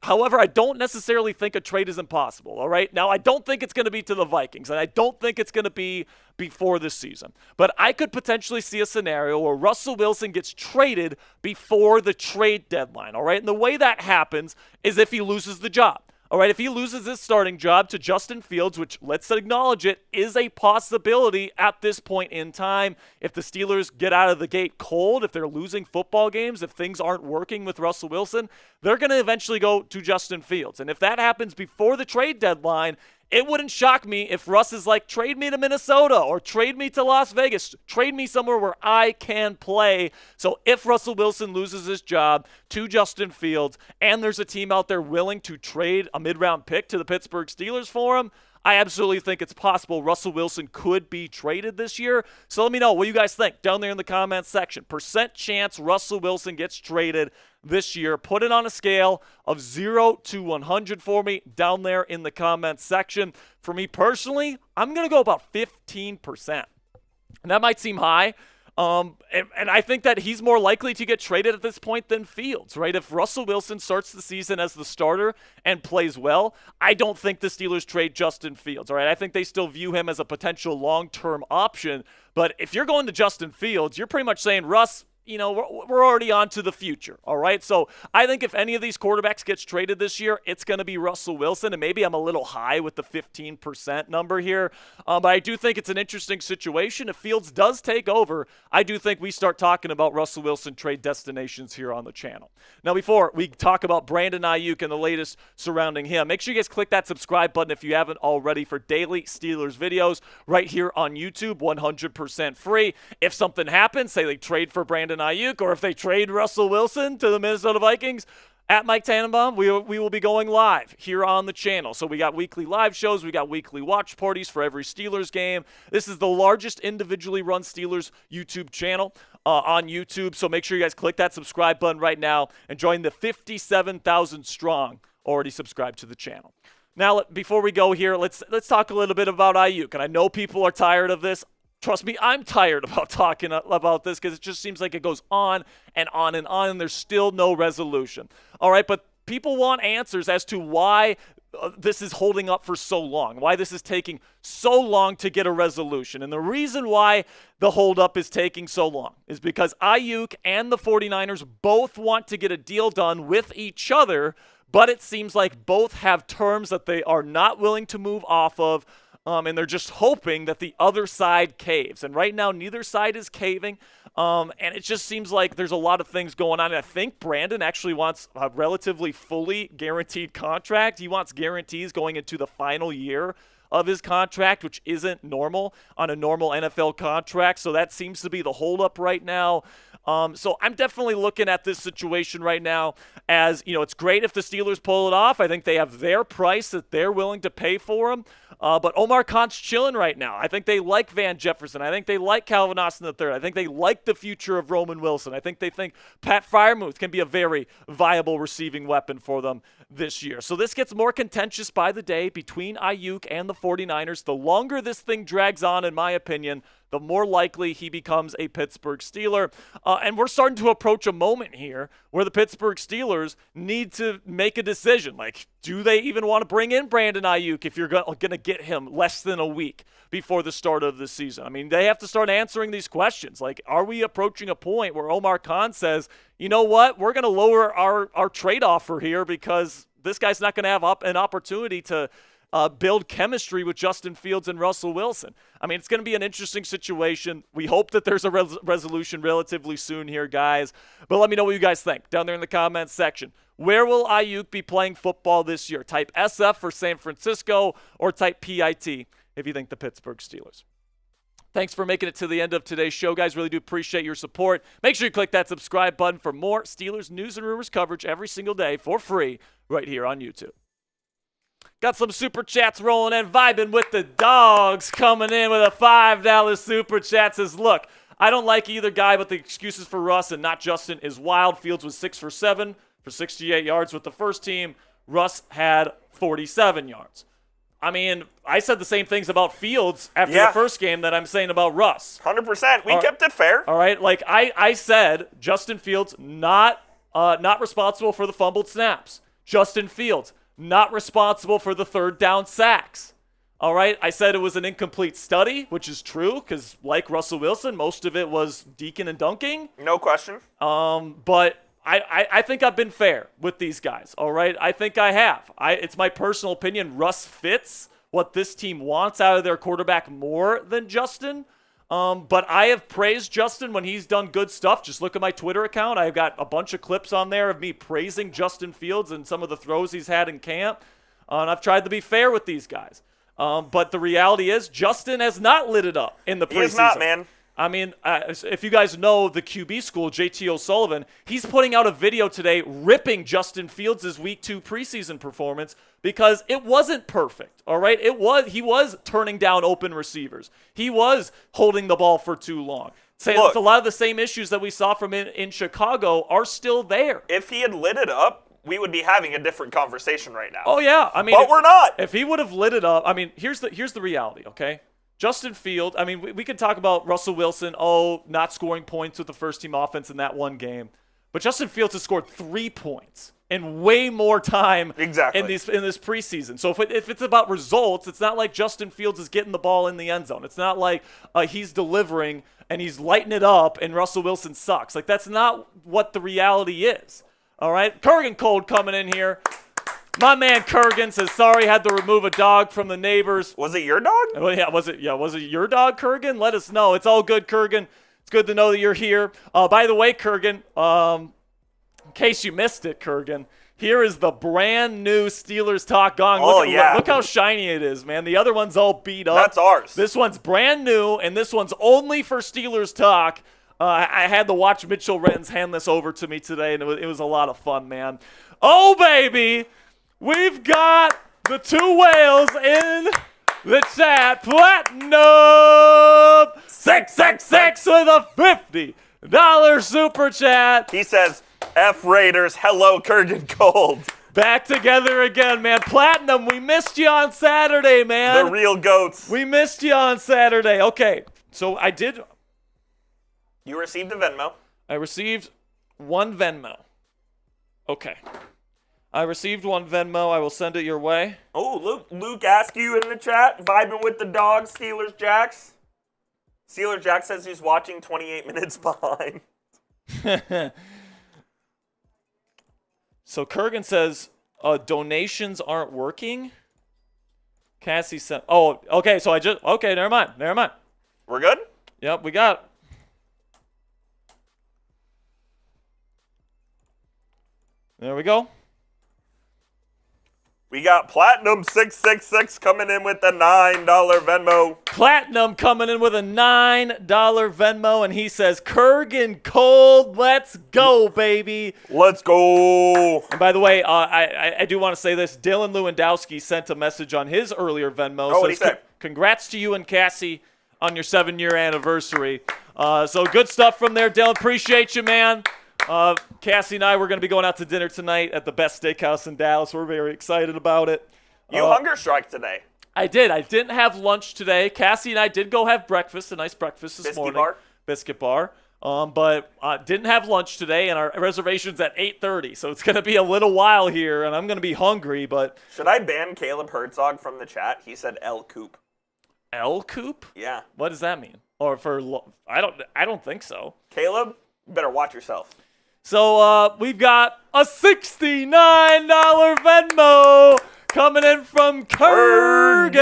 However, I don't necessarily think a trade is impossible, all right? Now, I don't think it's going to be to the Vikings, and I don't think it's going to be before this season. But I could potentially see a scenario where Russell Wilson gets traded before the trade deadline, all right? And the way that happens is if he loses the job. All right, if he loses his starting job to Justin Fields, which, let's acknowledge it, is a possibility at this point in time. If the Steelers get out of the gate cold, if they're losing football games, if things aren't working with Russell Wilson, they're going to eventually go to Justin Fields. And if that happens before the trade deadline, it wouldn't shock me if Russ is like, trade me to Minnesota or trade me to Las Vegas, trade me somewhere where I can play. So if Russell Wilson loses his job to Justin Fields and there's a team out there willing to trade a mid-round pick to the Pittsburgh Steelers for him, I absolutely think it's possible Russell Wilson could be traded this year. So let me know what you guys think down there in the comments section. Percent chance Russell Wilson gets traded this year. Put it on a scale of 0 to 100 for me down there in the comments section. For me personally, I'm going to go about 15%. And that might seem high. And I think that he's more likely to get traded at this point than Fields, right? If Russell Wilson starts the season as the starter and plays well, I don't think the Steelers trade Justin Fields, all right? I think they still view him as a potential long-term option. But if you're going to Justin Fields, you're pretty much saying, Russ, you know, we're already on to the future, all right? So I think if any of these quarterbacks gets traded this year, it's going to be Russell Wilson, and maybe I'm a little high with the 15% number here, but I do think it's an interesting situation. If Fields does take over, I do think we start talking about Russell Wilson trade destinations here on the channel. Now, before we talk about Brandon Aiyuk and the latest surrounding him, make sure you guys click that subscribe button if you haven't already for daily Steelers videos right here on YouTube, 100% free. If something happens, say they trade for Brandon Aiyuk, or if they trade Russell Wilson to the Minnesota Vikings, at Mike Tannenbaum, we will be going live here on the channel. So we got weekly live shows, we got weekly watch parties for every Steelers game. This is the largest individually run Steelers YouTube channel on YouTube. So make sure you guys click that subscribe button right now and join the 57,000 strong already subscribed to the channel. Now, before we go here, let's talk a little bit about Aiyuk. And I know people are tired of this. Trust me, I'm tired about talking about this because it just seems like it goes on and on and on, and there's still no resolution. All right, but people want answers as to why this is holding up for so long, why this is taking so long to get a resolution. And the reason why the holdup is taking so long is because Aiyuk and the 49ers both want to get a deal done with each other, but it seems like both have terms that they are not willing to move off of. And they're just hoping that the other side caves. And right now, neither side is caving. And it just seems like there's a lot of things going on. And I think Brandon actually wants a relatively fully guaranteed contract. He wants guarantees going into the final year of his contract, which isn't normal on a normal NFL contract. So that seems to be the holdup right now. So I'm definitely looking at this situation right now as, it's great if the Steelers pull it off. I think they have their price that they're willing to pay for him. But Omar Khan's chilling right now. I think they like Van Jefferson. I think they like Calvin Austin III. I think they like the future of Roman Wilson. I think they think Pat Freiermuth can be a very viable receiving weapon for them this year. So this gets more contentious by the day between Aiyuk and the 49ers. The longer this thing drags on, in my opinion, the more likely he becomes a Pittsburgh Steeler. And we're starting to approach a moment here where the Pittsburgh Steelers need to make a decision. Like, do they even want to bring in Brandon Aiyuk if you're going to get him less than a week before the start of the season? I mean, they have to start answering these questions. Like, are we approaching a point where Omar Khan says, you know what, we're going to lower our trade offer here because this guy's not going to have an opportunity to build chemistry with Justin Fields and Russell Wilson. I mean, it's going to be an interesting situation. We hope that there's a resolution relatively soon here, guys. But let me know what you guys think down there in the comments section. Where will Aiyuk be playing football this year? Type SF for San Francisco or type PIT if you think the Pittsburgh Steelers. Thanks for making it to the end of today's show, guys. Really do appreciate your support. Make sure you click that subscribe button for more Steelers news and rumors coverage every single day for free right here on YouTube. Got some super chats rolling in, vibing with the dogs coming in with a $5 super chat. Says, look, I don't like either guy, but the excuses for Russ and not Justin is wild. Fields was 6 for 7 for 68 yards with the first team. Russ had 47 yards. I mean, I said the same things about Fields after the first game that I'm saying about Russ. 100%. We kept it fair. All right. Like I said, Justin Fields not responsible for the fumbled snaps. Justin Fields not responsible for the third down sacks. All right. I said it was an incomplete study, which is true because like Russell Wilson, most of it was deacon and dunking. No question. But I think I've been fair with these guys, all right? I think I have. It's my personal opinion. Russ fits what this team wants out of their quarterback more than Justin. But I have praised Justin when he's done good stuff. Just look at my Twitter account. I've got a bunch of clips on there of me praising Justin Fields and some of the throws he's had in camp. And I've tried to be fair with these guys. But the reality is Justin has not lit it up in the preseason. He is not, man. I mean, if you guys know the QB school, JT O'Sullivan, he's putting out a video today ripping Justin Fields' Week 2 preseason performance because it wasn't perfect, all right? He was turning down open receivers. He was holding the ball for too long. Look, a lot of the same issues that we saw from in Chicago are still there. If he had lit it up, we would be having a different conversation right now. Oh, yeah. I mean, but we're not. If he would have lit it up, I mean, here's the reality, okay? Justin Fields, I mean, we could talk about Russell Wilson, not scoring points with the first-team offense in that one game. But Justin Fields has scored 3 points in way more time in this preseason. So if it's about results, it's not like Justin Fields is getting the ball in the end zone. It's not like he's delivering and he's lighting it up and Russell Wilson sucks. Like, that's not what the reality is. All right? Kurgan Cold coming in here. My man Kurgan says, sorry, had to remove a dog from the neighbors. Was it your dog? Oh, yeah, was it your dog, Kurgan? Let us know. It's all good, Kurgan. It's good to know that you're here. By the way, Kurgan, in case you missed it, Kurgan, here is the brand new Steelers Talk gong. Look how shiny it is, man. The other one's all beat up. That's ours. This one's brand new, and this one's only for Steelers Talk. I had to watch Mitchell Renz hand this over to me today, and it was a lot of fun, man. Oh, baby. We've got the two whales in the chat. Platinum 666 with a $50 super chat. He says, F Raiders, hello Kurgan Cold. Back together again, man. Platinum, we missed you on Saturday, man. The real goats. We missed you on Saturday. Okay, so I did. You received a Venmo. I received one Venmo. Okay. I received one Venmo. I will send it your way. Oh, Luke Askew in the chat, vibing with the dogs, Steelers Jacks. Steelers Jack says he's watching 28 minutes behind. So Kurgan says donations aren't working. Cassie said, oh, okay, so okay, never mind. We're good? Yep, we got it. There we go. We got Platinum 666 coming in with a $9 Venmo. Platinum coming in with a $9 Venmo, and he says, Kurgan cold, let's go, baby. Let's go. And by the way, I do want to say this. Dylan Lewandowski sent a message on his earlier Venmo. Oh, what did he say? Congrats to you and Cassie on your 7-year anniversary. So good stuff from there, Dylan. Appreciate you, man. Cassie and I were going to be going out to dinner tonight at the best steakhouse in Dallas. We're very excited about it. You hunger strike today. I did. I didn't have lunch today. Cassie and I did go have breakfast, a nice breakfast this morning. Biscuit bar. But didn't have lunch today, and our reservation's at 8:30, so it's going to be a little while here, and I'm going to be hungry. But should I ban Caleb Herzog from the chat? He said L Coop. L Coop? Yeah. What does that mean? Or I don't think so. Caleb, you better watch yourself. So we've got a $69 Venmo coming in from Kurgan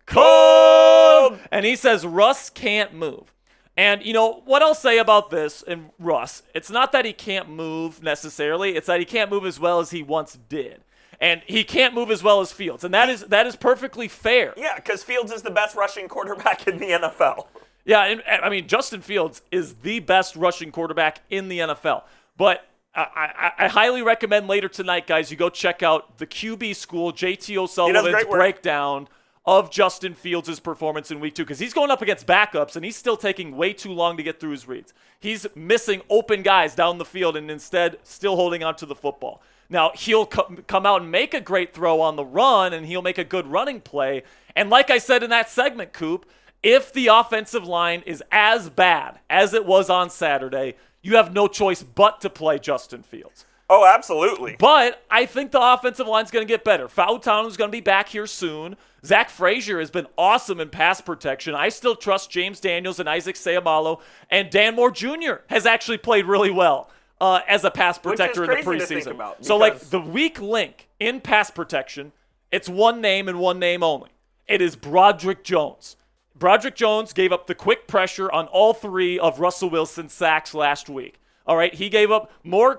Cold. And he says Russ can't move. And, you know, what I'll say about this and Russ, it's not that he can't move necessarily. It's that he can't move as well as he once did. And he can't move as well as Fields. And that is perfectly fair. Yeah, because Fields is the best rushing quarterback in the NFL. Yeah, and I mean, Justin Fields is the best rushing quarterback in the NFL. But I highly recommend later tonight, guys, you go check out the QB School, JT O'Sullivan's breakdown of Justin Fields' performance in Week 2, because he's going up against backups, and he's still taking way too long to get through his reads. He's missing open guys down the field and instead still holding on to the football. Now, he'll come out and make a great throw on the run, and he'll make a good running play. And like I said in that segment, Coop, if the offensive line is as bad as it was on Saturday, you have no choice but to play Justin Fields. Oh, absolutely. But I think the offensive line's going to get better. Fautano's going to be back here soon. Zach Frazier has been awesome in pass protection. I still trust James Daniels and Isaac Seumalo. And Dan Moore Jr. has actually played really well as a pass protector in the preseason. So, like, the weak link in pass protection, it's one name and one name only. It is Broderick Jones. Broderick Jones gave up the quick pressure on all 3 of Russell Wilson's sacks last week. All right, he gave up more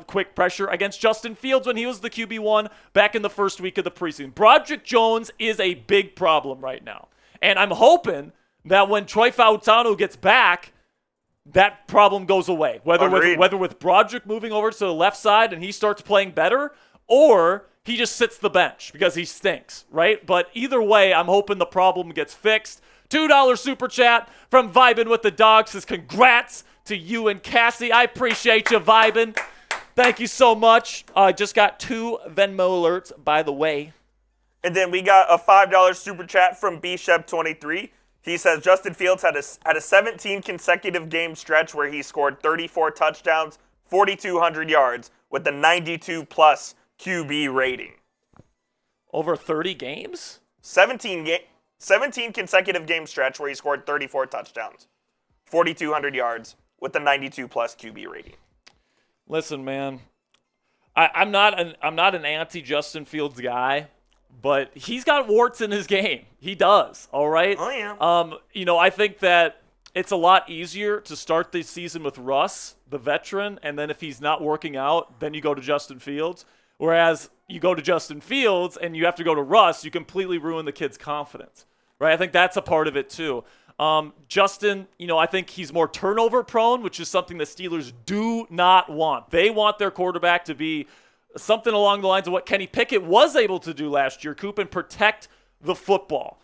quick pressure against Justin Fields when he was the QB1 back in the first week of the preseason. Broderick Jones is a big problem right now. And I'm hoping that when Troy Fautanu gets back, that problem goes away. Whether with Broderick moving over to the left side and he starts playing better, or he just sits the bench because he stinks, right? But either way, I'm hoping the problem gets fixed. $2 super chat from Vibin with the Dog says, congrats to you and Cassie. I appreciate you, Vibin. Thank you so much. I just got 2 Venmo alerts, by the way. And then we got a $5 super chat from Bshep23. He says Justin Fields had a 17 consecutive game stretch where he scored 34 touchdowns, 4,200 yards with a 92-plus QB rating. Over 30 games? 17 consecutive game stretch where he scored 34 touchdowns, 4,200 yards with a 92-plus QB rating. Listen, man, I'm not an anti-Justin Fields guy, but he's got warts in his game. He does, all right? Oh, yeah. You know, I think that it's a lot easier to start the season with Russ, the veteran, and then if he's not working out, then you go to Justin Fields. Whereas you go to Justin Fields and you have to go to Russ, you completely ruin the kid's confidence, right? I think that's a part of it too. Justin, you know, I think he's more turnover prone, which is something the Steelers do not want. They want their quarterback to be something along the lines of what Kenny Pickett was able to do last year, Coop, and protect the football.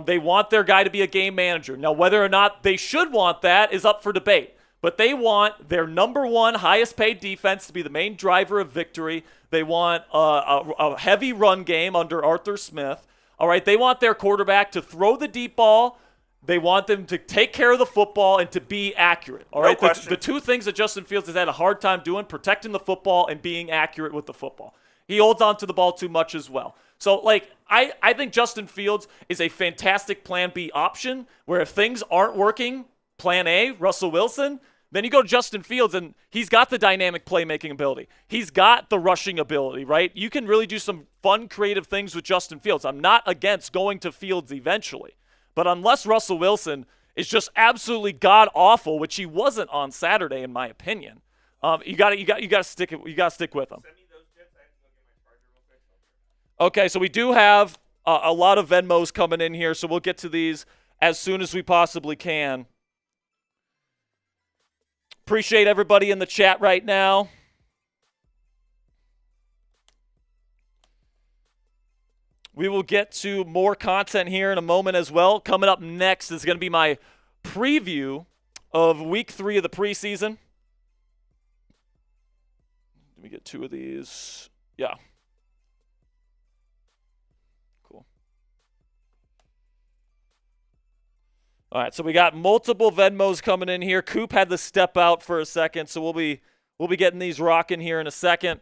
They want their guy to be a game manager. Now, whether or not they should want that is up for debate. But they want their number 1 highest paid defense to be the main driver of victory. They want a heavy run game under Arthur Smith. All right, they want their quarterback to throw the deep ball. They want them to take care of the football and to be accurate. All right, the 2 things that Justin Fields has had a hard time doing, protecting the football and being accurate with the football. He holds on to the ball too much as well. So, like, I think Justin Fields is a fantastic plan B option where if things aren't working, plan A, Russell Wilson, then you go to Justin Fields, and he's got the dynamic playmaking ability. He's got the rushing ability, right? You can really do some fun, creative things with Justin Fields. I'm not against going to Fields eventually. But unless Russell Wilson is just absolutely god-awful, which he wasn't on Saturday, in my opinion, you got to stick with him. Send me those tips. I have to go get my charger Okay, so we do have a lot of Venmos coming in here, so we'll get to these as soon as we possibly can. Appreciate everybody in the chat right now. We will get to more content here in a moment as well. Coming up next is going to be my preview of Week 3 of the preseason. Let me get 2 of these. Yeah. Cool. All right, so we got multiple Venmos coming in here. Coop had to step out for a second, so we'll be getting these rocking here in a second.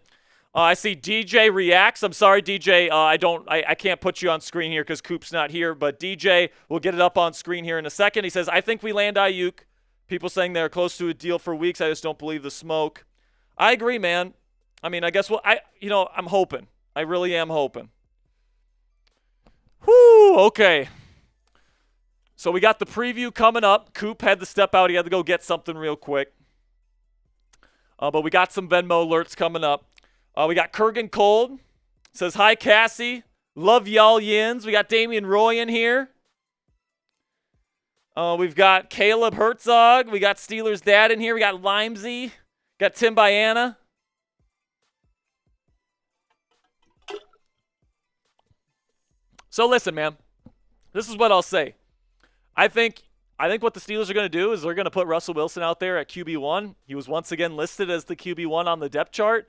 I see DJ reacts. I'm sorry, DJ. I can't put you on screen here because Coop's not here. But DJ, we'll get it up on screen here in a second. He says, "I think we land Aiyuk. People saying they're close to a deal for weeks. I just don't believe the smoke." I agree, man. I mean, I guess I'm hoping. I really am hoping. Whoo. Okay. So we got the preview coming up. Coop had to step out. He had to go get something real quick. But we got some Venmo alerts coming up. We got Kurgan Cold. Says, "Hi, Cassie. Love y'all yins." We got Damian Roy in here. We've got Caleb Herzog. We got Steelers Dad in here. We got Limesy. Got Tim Biana. So listen, man. This is what I'll say. I think what the Steelers are going to do is they're going to put Russell Wilson out there at QB1. He was once again listed as the QB1 on the depth chart.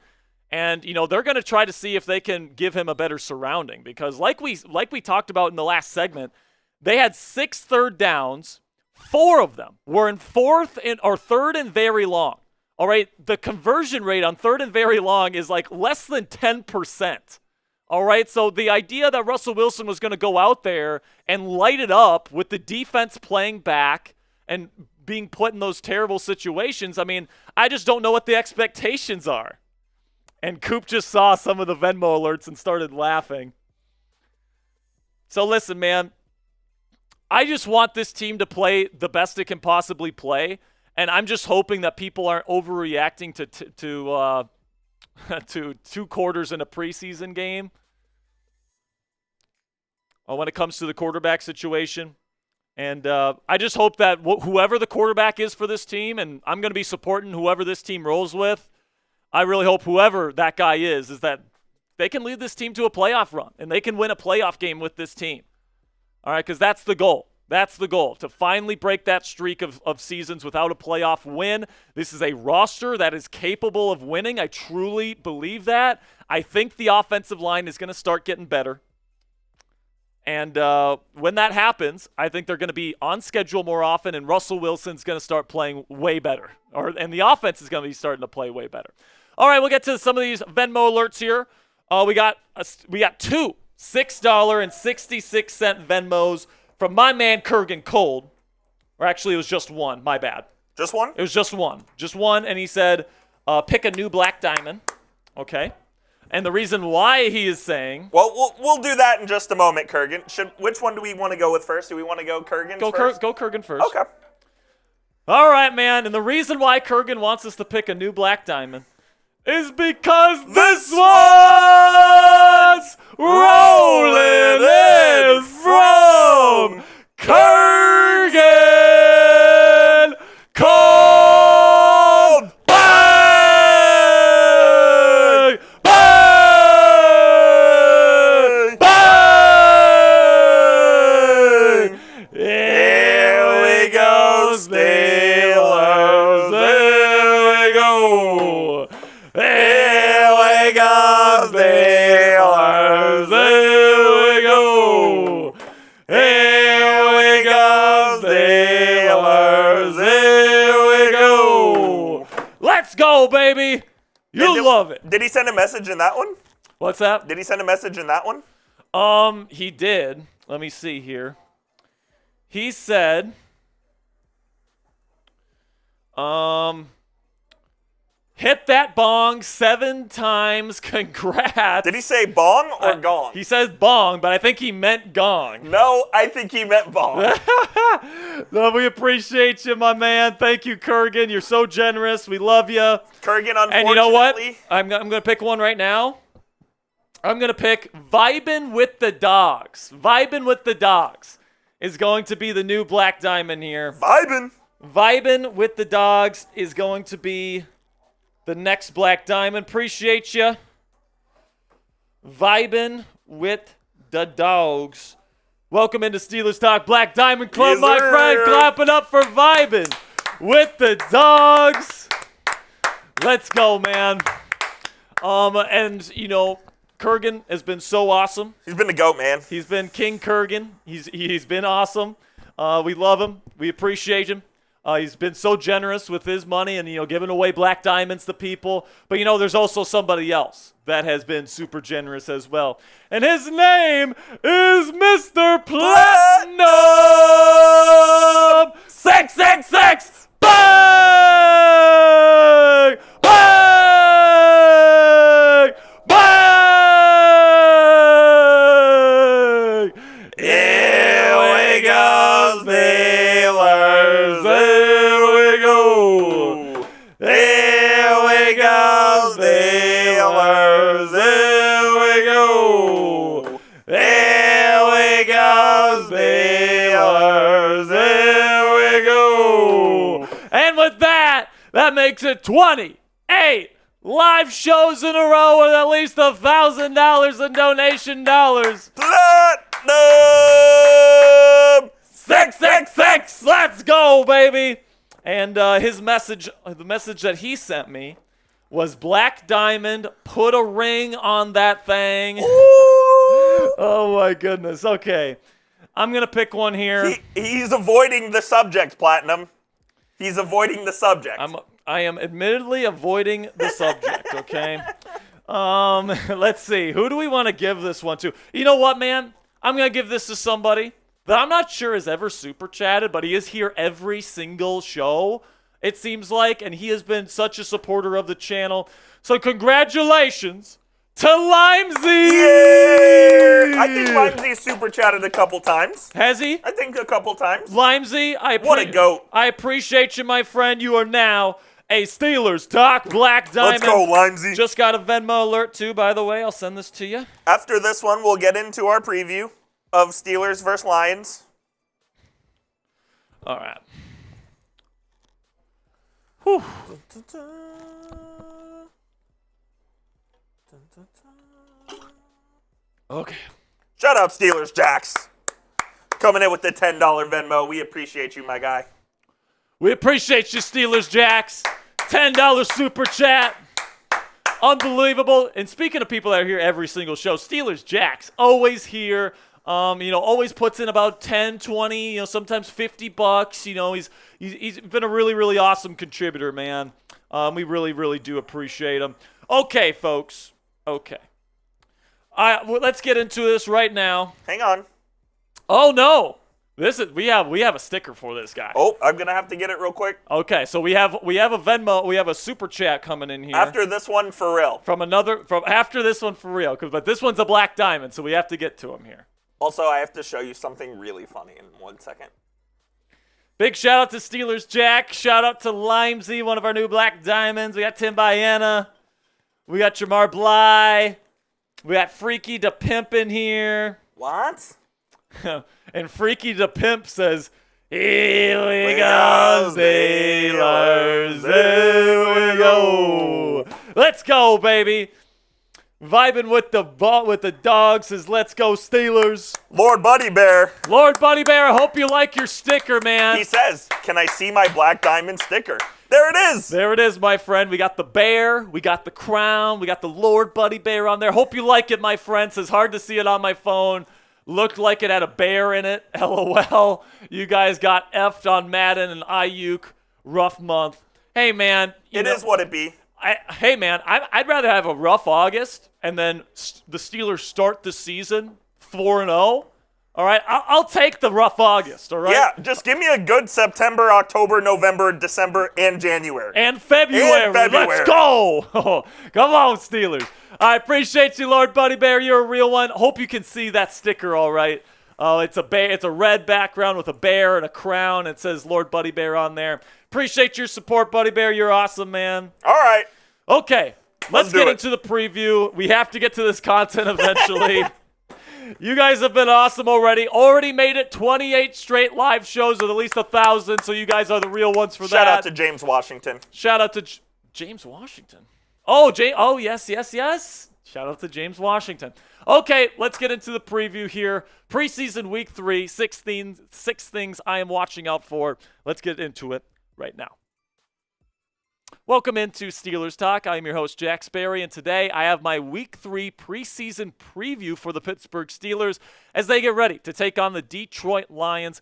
And, they're going to try to see if they can give him a better surrounding because like we talked about in the last segment, they had 6 third downs. 4 of them were in third and very long. All right, the conversion rate on third and very long is like less than 10%. All right, so the idea that Russell Wilson was going to go out there and light it up with the defense playing back and being put in those terrible situations, I mean, I just don't know what the expectations are. And Coop just saw some of the Venmo alerts and started laughing. So listen, man, I just want this team to play the best it can possibly play, and I'm just hoping that people aren't overreacting to 2 quarters in a preseason game. When it comes to the quarterback situation. And I just hope that whoever the quarterback is for this team, and I'm going to be supporting whoever this team rolls with, I really hope whoever that guy is that they can lead this team to a playoff run, and they can win a playoff game with this team. All right, because that's the goal. That's the goal, to finally break that streak of seasons without a playoff win. This is a roster that is capable of winning. I truly believe that. I think the offensive line is going to start getting better. And when that happens, I think they're going to be on schedule more often, and Russell Wilson's going to start playing way better. And the offense is going to be starting to play way better. All right, we'll get to some of these Venmo alerts here. We got 2 $6.66 Venmos from my man Kurgan Cold. Or actually, it was just one. My bad. Just one? It was just one. Just one, and he said, pick a new black diamond. Okay. And the reason why he is saying... Well, we'll do that in just a moment, Kurgan. Which one do we want to go with first? Do we want to go Kurgan first? Go Kurgan first. Okay. All right, man. And the reason why Kurgan wants us to pick a new black diamond is because this one's rolling in from Kurgan Cold. Bang! Bang! Bang! Here we go, Steelers. Here we go. Here we go, Steelers. Here we go. Here we go, Steelers. Here we go. Let's go, baby. You'll love it. Did he send a message in that one? What's that? Did he send a message in that one? He did. Let me see here. He said, hit that bong 7 times. Congrats. Did he say bong or gong? He says bong, but I think he meant gong. No, I think he meant bong. No, we appreciate you, my man. Thank you, Kurgan. You're so generous. We love you. Kurgan, unfortunately. And you know what? I'm going to pick one right now. I'm going to pick Vibin' with the Dogs. Vibin' with the Dogs is going to be the new Black Diamond here. Vibin' with the Dogs is going to be the next Black Diamond. Appreciate you. Vibin' with the Dogs. Welcome into Steelers Talk Black Diamond Club, my friend. Clapping up for Vibin' with the Dogs. Let's go, man. And, you know, Kurgan has been so awesome. He's been the GOAT, man. He's been King Kurgan. He's been awesome. We love him. We appreciate him. He's been so generous with his money and, you know, giving away black diamonds to people. But, you know, there's also somebody else that has been super generous as well. And his name is Mr. Platinum 666. Bang! Bang! Bang! Here we go, Steelers. Here we go. Here we go, Steelers. Here we go. Here we go, Steelers. Here we go. And with that, that makes it 28 live shows in a row with at least $1,000 in donation dollars. Platinum 666. Let's go, baby. And his message, the message that he sent me was Black Diamond, put a ring on that thing. Oh, my goodness. Okay. I'm going to pick one here. He's avoiding the subject, Platinum. He's avoiding the subject. I am admittedly avoiding the subject, okay? Let's see. Who do we want to give this one to? You know what, man? I'm going to give this to somebody that I'm not sure has ever super chatted, but he is here every single show, it seems like, and he has been such a supporter of the channel. So congratulations to Limesy! Yay! I think Limesy super chatted a couple times. Has he? I think a couple times. Limesy, What a goat. I appreciate you, my friend. You are now a Steelers Talk Black Diamond. Let's go, Limesy. Just got a Venmo alert, too, by the way. I'll send this to you. After this one, we'll get into our preview of Steelers versus Lions. All right. Whew. Okay. Shout out Steelers Jacks. Coming in with the $10 Venmo. We appreciate you, my guy. We appreciate you, Steelers Jacks. $10 super chat. Unbelievable. And speaking of people that are here every single show, Steelers Jacks, always here. Always puts in about 10, 20, sometimes $50. He's been a really, really awesome contributor, man. We really, really do appreciate him. Okay, folks. Okay. Let's get into this right now. Hang on. Oh no! We have a sticker for this guy. Oh, I'm gonna have to get it real quick. Okay, so we have a Venmo, we have a super chat coming in here. After this one, for real. After this one for real, but this one's a black diamond, so we have to get to him here. Also, I have to show you something really funny in 1 second. Big shout out to Steelers Jack. Shout out to Limesy, one of our new black diamonds. We got Tim Biana. We got Jamar Bly. We got Freaky the Pimp in here. What? And Freaky the Pimp says, "Here we go, Steelers. Here we go. Let's go, baby." Vibing with the dog says, "Let's go, Steelers." Lord Buddy Bear. Lord Buddy Bear, I hope you like your sticker, man. He says, "Can I see my black diamond sticker?" There it is. There it is, my friend. We got the bear, we got the crown, we got the Lord Buddy Bear on there. Hope you like it, my friend. It's hard to see it on my phone. Looked like it had a bear in it. LOL. You guys got effed on Madden and Aiyuk. Rough month. Hey, man. It is what it be. I'd rather have a rough August and then the Steelers start the season 4-0. All right? I'll take the rough August, all right? Yeah, just give me a good September, October, November, December, and January. And February. Let's go. Come on, Steelers. I appreciate you, Lord Buddy Bear. You're a real one. Hope you can see that sticker all right. It's a bear. It's a red background with a bear and a crown. It says Lord Buddy Bear on there. Appreciate your support, Buddy Bear. You're awesome, man. All right. Okay. Let's get into the preview. We have to get to this content eventually. You guys have been awesome already. Already made it 28 straight live shows with at least 1,000, so you guys are the real ones for that. Shout out to James Washington. Shout out to James Washington. Oh, yes. Shout out to James Washington. Okay, let's get into the preview here. Preseason week 3, six things I am watching out for. Let's get into it right now. Welcome into Steelers Talk. I am your host, Jack Sperry, and today I have my Week 3 preseason preview for the Pittsburgh Steelers as they get ready to take on the Detroit Lions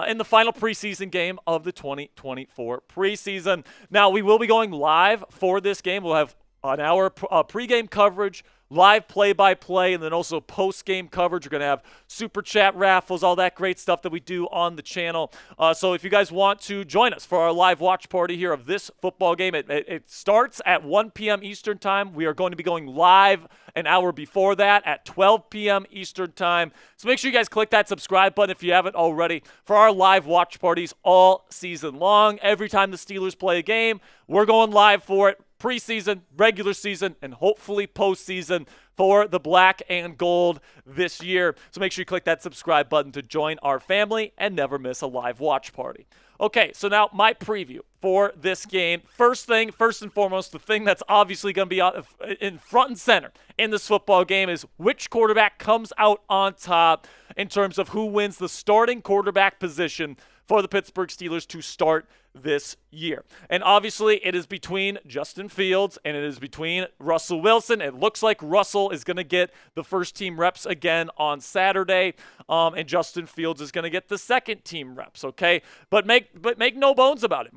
in the final preseason game of the 2024 preseason. Now, we will be going live for this game. We'll have an hour pregame coverage, live play-by-play, and then also post-game coverage. We're going to have super chat raffles, all that great stuff that we do on the channel. So if you guys want to join us for our live watch party here of this football game, it starts at 1 p.m. Eastern Time. We are going to be going live an hour before that at 12 p.m. Eastern Time. So make sure you guys click that subscribe button if you haven't already for our live watch parties all season long. Every time the Steelers play a game, we're going live for it. Preseason, regular season, and hopefully postseason for the black and gold this year. So make sure you click that subscribe button to join our family and never miss a live watch party. Okay, so now my preview for this game. First and foremost, the thing that's obviously going to be in front and center in this football game is which quarterback comes out on top in terms of who wins the starting quarterback position for the Pittsburgh Steelers to start this year. And obviously it is between Justin Fields and it is between Russell Wilson. It looks like Russell is going to get the first team reps again on Saturday, and Justin Fields is going to get the second team reps, okay? But make no bones about it.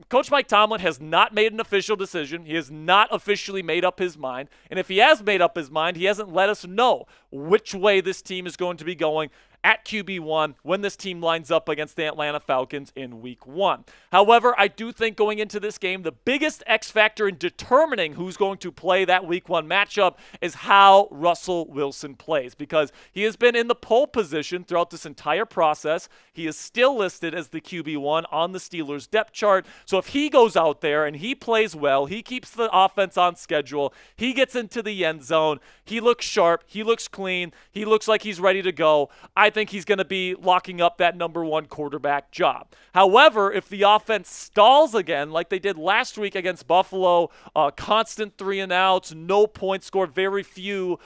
Coach Mike Tomlin has not made an official decision. He has not officially made up his mind. And if he has made up his mind, he hasn't let us know which way this team is going to be going at QB1 when this team lines up against the Atlanta Falcons in Week 1. However, I do think going into this game, the biggest X factor in determining who's going to play that Week 1 matchup is how Russell Wilson plays, because he has been in the pole position throughout this entire process. He is still listed as the QB1 on the Steelers depth chart. So if he goes out there and he plays well, he keeps the offense on schedule, he gets into the end zone, he looks sharp, he looks clean, he looks like he's ready to go, I think he's going to be locking up that number 1 quarterback job. However, if the offense stalls again, like they did last week against Buffalo, constant 3-and-outs, no points scored, very few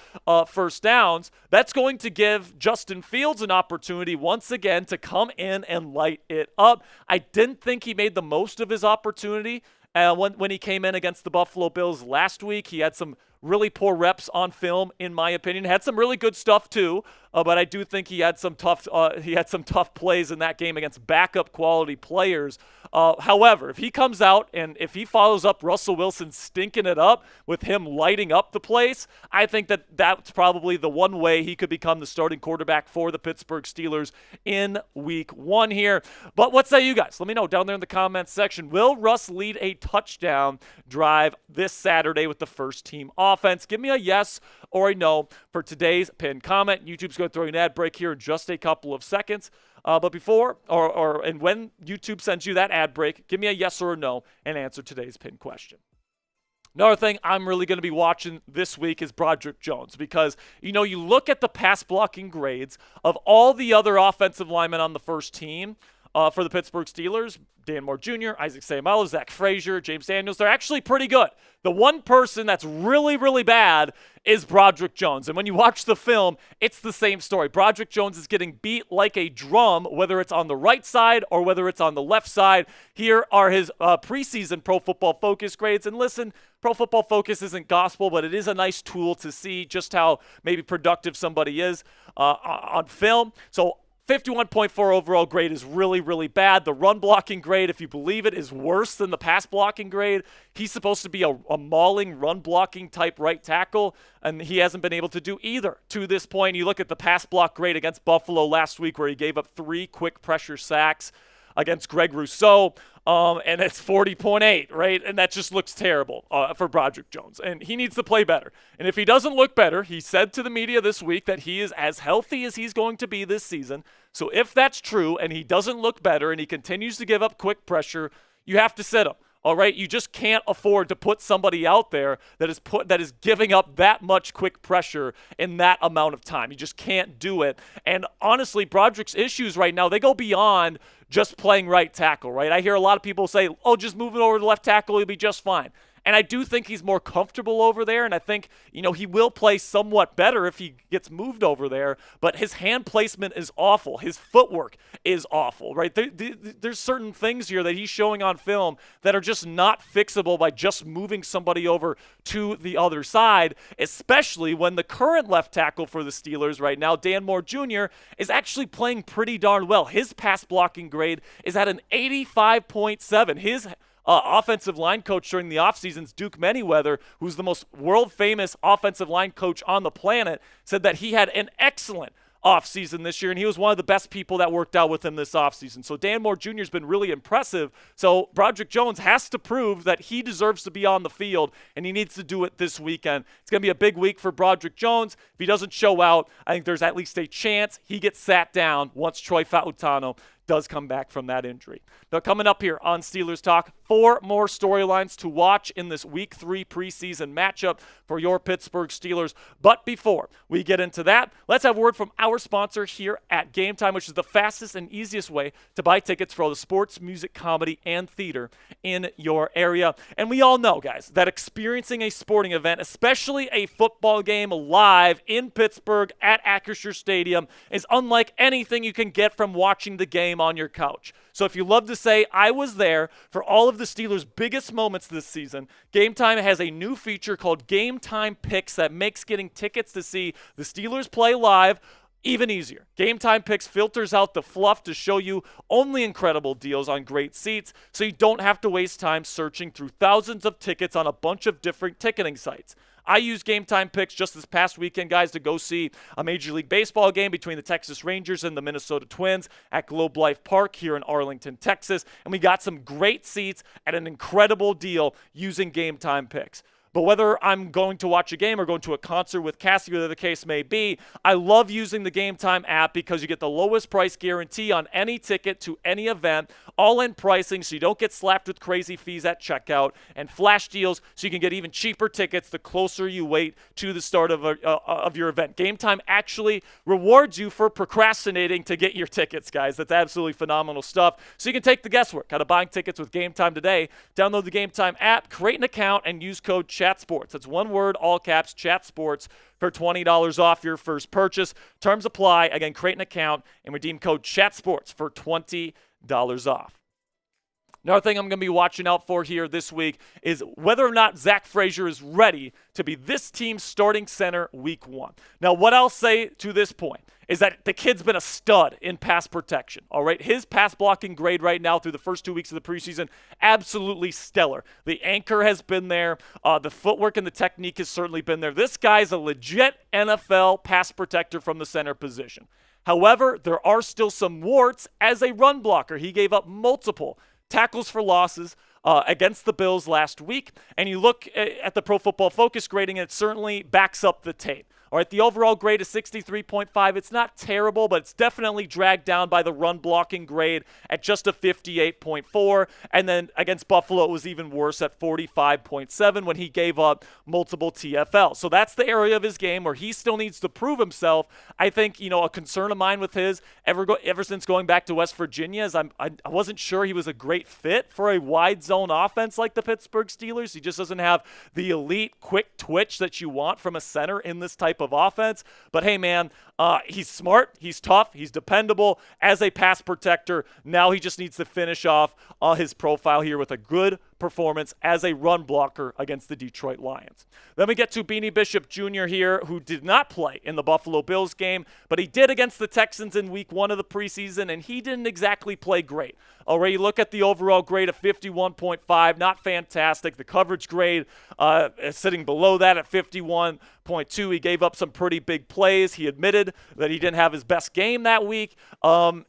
first downs, that's going to give Justin Fields an opportunity once again to come in and light it up. I didn't think he made the most of his opportunity when he came in against the Buffalo Bills last week. He had some really poor reps on film, in my opinion. Had some really good stuff too, but I do think he had some tough plays in that game against backup quality players. However, if he comes out and if he follows up Russell Wilson stinking it up with him lighting up the place, I think that's probably the one way he could become the starting quarterback for the Pittsburgh Steelers in Week 1 here. But what say you guys? Let me know down there in the comments section. Will Russ lead a touchdown drive this Saturday with the first team offense? Give me a yes or a no for today's pinned comment. YouTube's going to throw you an ad break here in just a couple of seconds. But before and when YouTube sends you that ad break, give me a yes or a no and answer today's pinned question. Another thing I'm really going to be watching this week is Broderick Jones, because, you look at the pass blocking grades of all the other offensive linemen on the first team for the Pittsburgh Steelers, Dan Moore Jr., Isaac Seumalo, Zach Frazier, James Daniels. They're actually pretty good. The one person that's really, really bad is Broderick Jones. And when you watch the film, it's the same story. Broderick Jones is getting beat like a drum, whether it's on the right side or whether it's on the left side. Here are his preseason Pro Football Focus grades. And listen, Pro Football Focus isn't gospel, but it is a nice tool to see just how maybe productive somebody is on film. So 51.4 overall grade is really, really bad. The run blocking grade, if you believe it, is worse than the pass blocking grade. He's supposed to be a mauling run blocking type right tackle, and he hasn't been able to do either to this point. You look at the pass block grade against Buffalo last week where he gave up 3 quick pressure sacks against Greg Rousseau, and it's 40.8, right? And that just looks terrible for Broderick Jones, and he needs to play better. And if he doesn't look better, he said to the media this week that he is as healthy as he's going to be this season. So if that's true and he doesn't look better and he continues to give up quick pressure, you have to sit him. All right, you just can't afford to put somebody out there that is giving up that much quick pressure in that amount of time. You just can't do it. And honestly, Broderick's issues right now, they go beyond just playing right tackle, right? I hear a lot of people say, "Oh, just move it over to left tackle, he'll be just fine." And I do think he's more comfortable over there, and I think, he will play somewhat better if he gets moved over there, but his hand placement is awful. His footwork is awful, right? There's certain things here that he's showing on film that are just not fixable by just moving somebody over to the other side, especially when the current left tackle for the Steelers right now, Dan Moore Jr., is actually playing pretty darn well. His pass blocking grade is at an 85.7. His offensive line coach during the offseason's Duke Manyweather, who's the most world-famous offensive line coach on the planet, said that he had an excellent offseason this year, and he was one of the best people that worked out with him this offseason. So Dan Moore Jr. has been really impressive. So Broderick Jones has to prove that he deserves to be on the field, and he needs to do it this weekend. It's going to be a big week for Broderick Jones. If he doesn't show out, I think there's at least a chance he gets sat down once Troy Fautano does come back from that injury. Now, coming up here on Steelers Talk, 4 more storylines to watch in this Week 3 preseason matchup for your Pittsburgh Steelers. But before we get into that, let's have a word from our sponsor here at Game Time, which is the fastest and easiest way to buy tickets for all the sports, music, comedy, and theater in your area. And we all know, guys, that experiencing a sporting event, especially a football game live in Pittsburgh at Acrisure Stadium, is unlike anything you can get from watching the game on your couch. So if you love to say, "I was there for all of the Steelers' biggest moments this season," Game Time has a new feature called Game Time Picks that makes getting tickets to see the Steelers play live even easier. Game Time Picks filters out the fluff to show you only incredible deals on great seats, so you don't have to waste time searching through thousands of tickets on a bunch of different ticketing sites. I used Game Time Picks just this past weekend, guys, to go see a Major League Baseball game between the Texas Rangers and the Minnesota Twins at Globe Life Park here in Arlington, Texas, and we got some great seats at an incredible deal using Game Time Picks. But whether I'm going to watch a game or going to a concert with Cassie, whatever the case may be, I love using the Game Time app because you get the lowest price guarantee on any ticket to any event, all-in pricing so you don't get slapped with crazy fees at checkout, and flash deals so you can get even cheaper tickets the closer you wait to the start of your event. Game Time actually rewards you for procrastinating to get your tickets, guys. That's absolutely phenomenal stuff. So you can take the guesswork out of buying tickets with Game Time today. Download the Game Time app, create an account, and use code ChatSports. That's one word, all caps, ChatSports, for $20 off your first purchase. Terms apply. Again, create an account and redeem code ChatSports for $20 off. Another thing I'm going to be watching out for here this week is whether or not Zach Frazier is ready to be this team's starting center week 1. Now, what I'll say to this point is that the kid's been a stud in pass protection, all right? His pass blocking grade right now through the first 2 weeks of the preseason, absolutely stellar. The anchor has been there. The footwork and the technique has certainly been there. This guy's a legit NFL pass protector from the center position. However, there are still some warts as a run blocker. He gave up multiple tackles for losses against the Bills last week, and you look at the Pro Football Focus grading, and it certainly backs up the tape. All right, the overall grade is 63.5. It's not terrible, but it's definitely dragged down by the run blocking grade at just a 58.4. And then against Buffalo, it was even worse at 45.7 when he gave up multiple TFL. So that's the area of his game where he still needs to prove himself. I think, a concern of mine with his ever since going back to West Virginia is I wasn't sure he was a great fit for a wide zone offense like the Pittsburgh Steelers. He just doesn't have the elite quick twitch that you want from a center in this type of offense. But hey, man, he's smart, he's tough, he's dependable as a pass protector. Now he just needs to finish off his profile here with a good performance as a run blocker against the Detroit Lions. Then we get to Beanie Bishop Jr. here, who did not play in the Buffalo Bills game, but he did against the Texans in week 1 of the preseason, and he didn't exactly play great. Already look at the overall grade of 51.5, not fantastic. The coverage grade is sitting below that at 51.2. He gave up some pretty big plays. He admitted that he didn't have his best game that week, and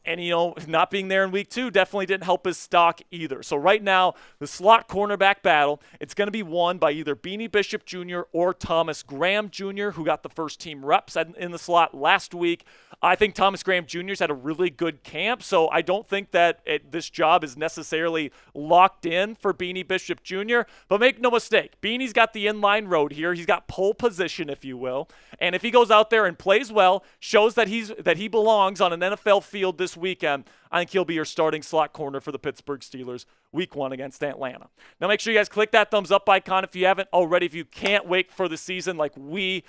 not being there in week 2 definitely didn't help his stock either. So right now, the slot cornerback battle, it's going to be won by either Beanie Bishop Jr. or Thomas Graham Jr., who got the first team reps in the slot last week. I think Thomas Graham Jr.'s had a really good camp, so I don't think that this this job is necessarily locked in for Beanie Bishop Jr., but make no mistake, Beanie's got the inline road here. He's got pole position, if you will, and if he goes out there and plays well, shows that he belongs on an NFL field this weekend, I think he'll be your starting slot corner for the Pittsburgh Steelers week 1 against Atlanta. Now make sure you guys click that thumbs up icon if you haven't already. If you can't wait for the season like we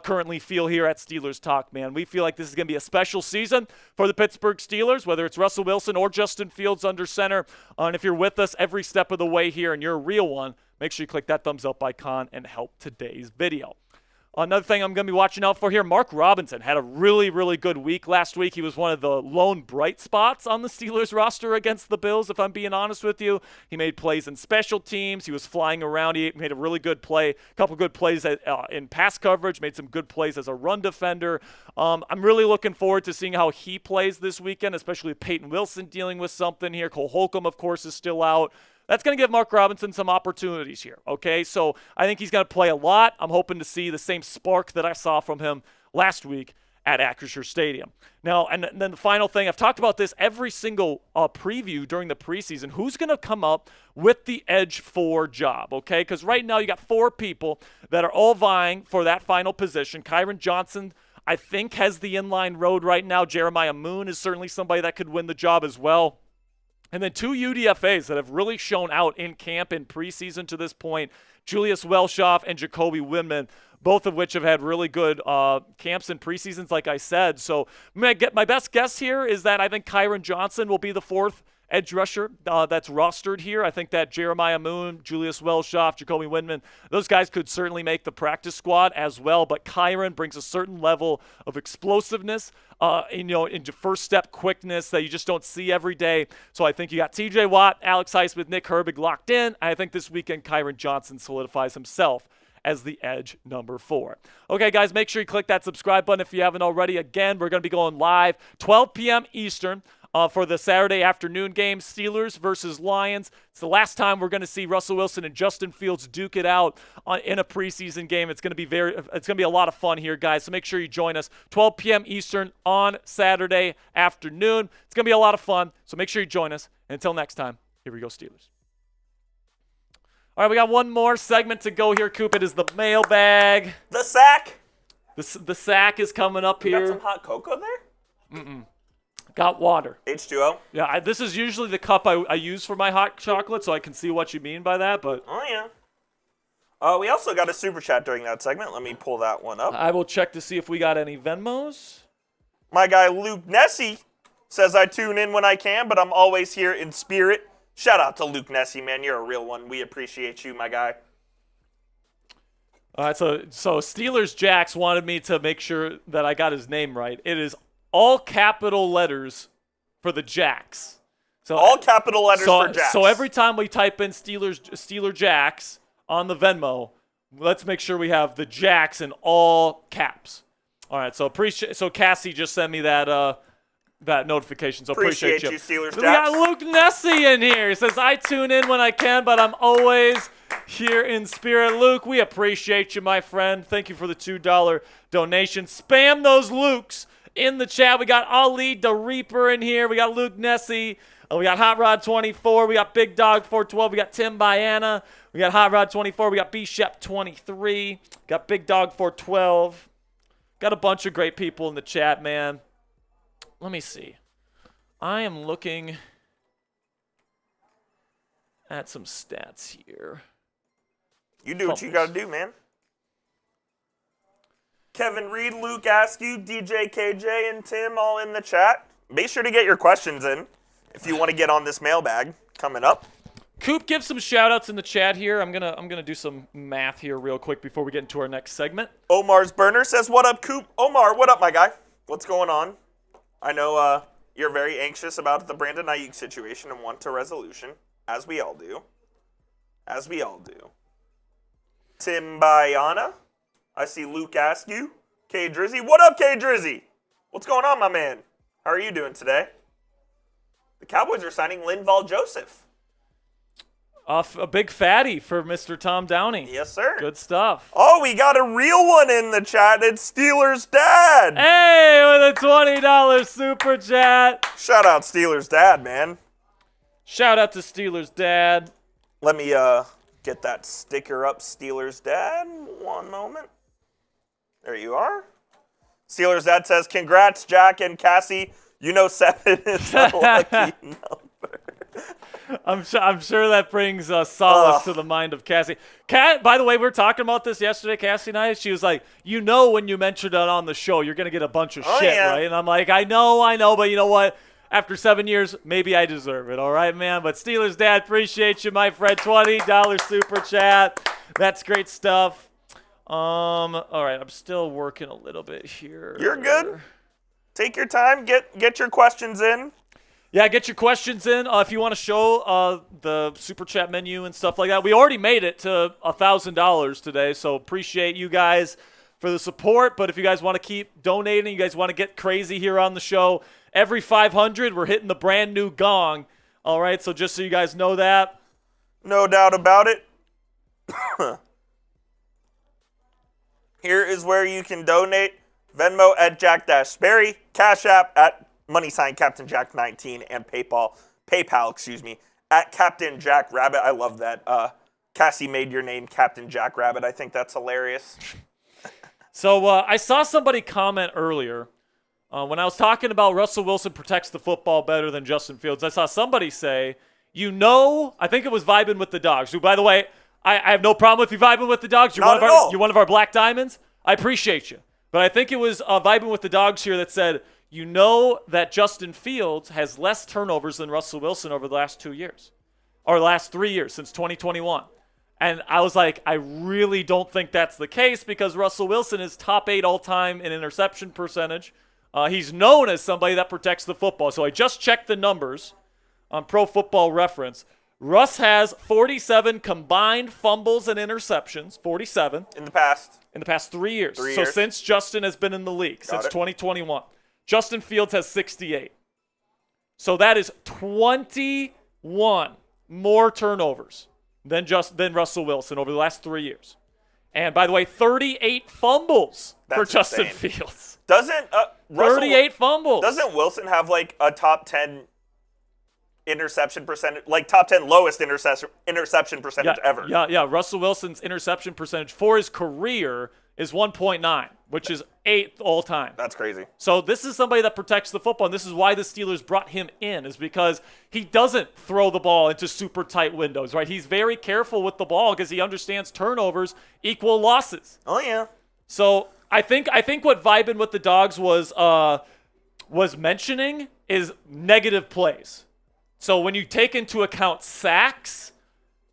currently feel here at Steelers Talk, man. We feel like this is going to be a special season for the Pittsburgh Steelers, whether it's Russell Wilson or Justin Fields under center. And if you're with us every step of the way here and you're a real one, make sure you click that thumbs up icon and help today's video. Another thing I'm going to be watching out for here, Mark Robinson had a really, really good week last week. He was one of the lone bright spots on the Steelers roster against the Bills, if I'm being honest with you. He made plays in special teams. He was flying around. He made a really good play, a couple good plays in pass coverage, made some good plays as a run defender. I'm really looking forward to seeing how he plays this weekend, especially with Peyton Wilson dealing with something here. Cole Holcomb, of course, is still out. That's going to give Mark Robinson some opportunities here, okay? So I think he's going to play a lot. I'm hoping to see the same spark that I saw from him last week at Acrisure Stadium. Now, and then the final thing, I've talked about this every single preview during the preseason. Who's going to come up with the edge 4 job, okay? Because right now you got 4 people that are all vying for that final position. Kyron Johnson, I think, has the inline road right now. Jeremiah Moon is certainly somebody that could win the job as well. And then 2 UDFAs that have really shown out in camp in preseason to this point, Julius Welshoff and Jacoby Windman, both of which have had really good camps and preseasons, like I said. So my best guess here is that I think Kyron Johnson will be the 4th edge rusher that's rostered here. I think that Jeremiah Moon, Julius Welshoff, Jacoby Windman, those guys could certainly make the practice squad as well. But Kyron brings a certain level of explosiveness, into first step quickness that you just don't see every day. So I think you got TJ Watt, Alex Highsmith, Nick Herbig locked in. I think this weekend Kyron Johnson solidifies himself as the edge number 4. Okay, guys, make sure you click that subscribe button if you haven't already. Again, we're going to be going live 12 p.m. Eastern. For the Saturday afternoon game, Steelers versus Lions. It's the last time we're going to see Russell Wilson and Justin Fields duke it out in a preseason game. It's going to be a lot of fun here, guys. So make sure you join us 12 p.m. Eastern on Saturday afternoon. It's going to be a lot of fun. So make sure you join us. And until next time, here we go, Steelers. All right, we got one more segment to go here, Coop. It is the mailbag. The sack. The sack is coming up here. You got some hot cocoa there? Got water. H2O? Yeah, this is usually the cup I use for my hot chocolate, so I can see what you mean by that. But oh, yeah. We also got a super chat during that segment. Let me pull that one up. I will check to see if we got any Venmos. My guy Luke Nessie says, I tune in when I can, but I'm always here in spirit. Shout out to Luke Nessie, man. You're a real one. We appreciate you, my guy. All right, so Steelers Jax wanted me to make sure that I got his name right. It is all capital letters for the Jax. So all capital letters for Jax. So every time we type in Steeler Jax on the Venmo, let's make sure we have the Jax in all caps. All right, so Cassie just sent me that notification. So appreciate you, Steelers Jax. We got Luke Nessie in here. He says, I tune in when I can, but I'm always here in spirit. Luke, we appreciate you, my friend. Thank you for the $2 donation. Spam those Lukes in the chat. We got Ali the Reaper in here. We got Luke Nessie. We got Hot Rod 24. We got Big Dog 412. We got Tim Biana. We got Hot Rod 24. We got B-Shep 23. Got Big Dog 412. Got a bunch of great people in the chat, man. Let me see. I am looking at some stats here. You do what you got to do, man. Kevin Reed, Luke Askew, DJ KJ, and Tim all in the chat. Make sure to get your questions in if you want to get on this mailbag coming up. Coop, give some shout-outs in the chat here. I'm gonna do some math here real quick before we get into our next segment. Omar's Burner says, what up, Coop? Omar, what up, my guy? What's going on? I know you're very anxious about the Brandon Aiyuk situation and want a resolution, as we all do. As we all do. Tim Biana. I see Luke Askew. K Drizzy. What up, K Drizzy? What's going on, my man? How are you doing today? The Cowboys are signing Linval Joseph. A big fatty for Mr. Tom Downey. Yes, sir. Good stuff. Oh, we got a real one in the chat. It's Steelers Dad. Hey, with a $20 super chat. Shout out Steelers Dad, man. Shout out to Steelers Dad. Let me get that sticker up, Steelers Dad. One moment. There you are. Steelers Dad says, congrats, Jack and Cassie. You know 7 is a lucky number. I'm sure that brings solace to the mind of Cassie. By the way, we were talking about this yesterday, Cassie and I. She was like, when you mentioned it on the show, you're going to get a bunch of shit, yeah. right? And I'm like, I know, but you know what? After 7 years, maybe I deserve it, all right, man? But Steelers Dad, appreciate you, my friend. $20 super chat. That's great stuff. All right, I'm still working a little bit here. You're good. Take your time. Get your questions in. Yeah, get your questions in. If you want to show the super chat menu and stuff like that. We already made it to $1,000 today, so appreciate you guys for the support. But if you guys want to keep donating, you guys want to get crazy here on the show, every 500, we're hitting the brand new gong. All right, so just so you guys know that. No doubt about it. Here is where you can donate. Venmo at Jack Sperry, Cashapp at #CaptainJack19, and PayPal, at Captain Jack Rabbit. I love that. Cassie made your name Captain Jack Rabbit. I think that's hilarious. So I saw somebody comment earlier when I was talking about Russell Wilson protects the football better than Justin Fields. I saw somebody say, I think it was Vibing with the Dogs, who, by the way, I have no problem with you vibing with the Dogs. You're one of our Black Diamonds. I appreciate you. But I think it was Vibing with the Dogs here that said, that Justin Fields has less turnovers than Russell Wilson over the last 2 years, or last 3 years since 2021. And I was like, I really don't think that's the case because Russell Wilson is top 8 all-time in interception percentage. He's known as somebody that protects the football. So I just checked the numbers on Pro Football Reference. Russ has 47 combined fumbles and interceptions, 47. In the past 3 years. 3 So years. since Justin has been in the league, since 2021. Justin Fields has 68. So that is 21 more turnovers than Russell Wilson over the last 3 years. And by the way, 38 fumbles for Justin Fields. Doesn't 38 fumbles. Doesn't Wilson have like a top 10 interception percentage, like top 10 lowest interception percentage ever? Yeah. Russell Wilson's interception percentage for his career is 1.9, which is 8th all time. That's crazy. So this is somebody that protects the football, and this is why the Steelers brought him in, is because he doesn't throw the ball into super tight windows, right? He's very careful with the ball because he understands turnovers equal losses. Oh, yeah. So I think what Vibin with the Dogs was mentioning is negative plays. So when you take into account sacks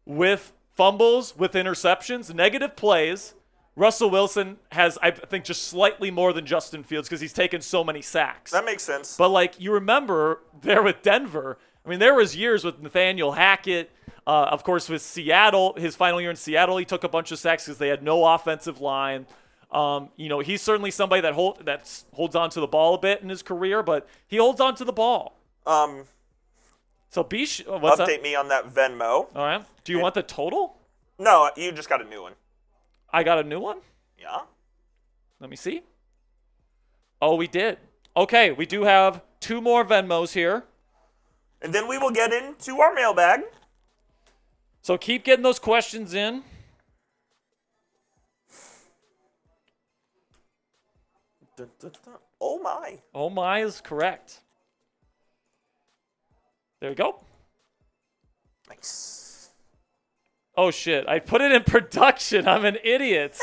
with fumbles, with interceptions, negative plays, Russell Wilson has, I think, just slightly more than Justin Fields because he's taken so many sacks. That makes sense. But, you remember there with Denver, I mean, there was years with Nathaniel Hackett. Of course, with Seattle, his final year in Seattle, he took a bunch of sacks because they had no offensive line. He's certainly somebody that holds on to the ball a bit in his career, but he holds on to the ball. So what's update me on that Venmo. All right. Do you want the total? No, you just got a new one. I got a new one? Yeah. Let me see. Oh, we did. Okay, we do have 2 more Venmos here. And then we will get into our mailbag. So keep getting those questions in. Dun, dun, dun. Oh, my. Oh, my is correct. There you go. Nice. Oh, shit. I put it in production. I'm an idiot.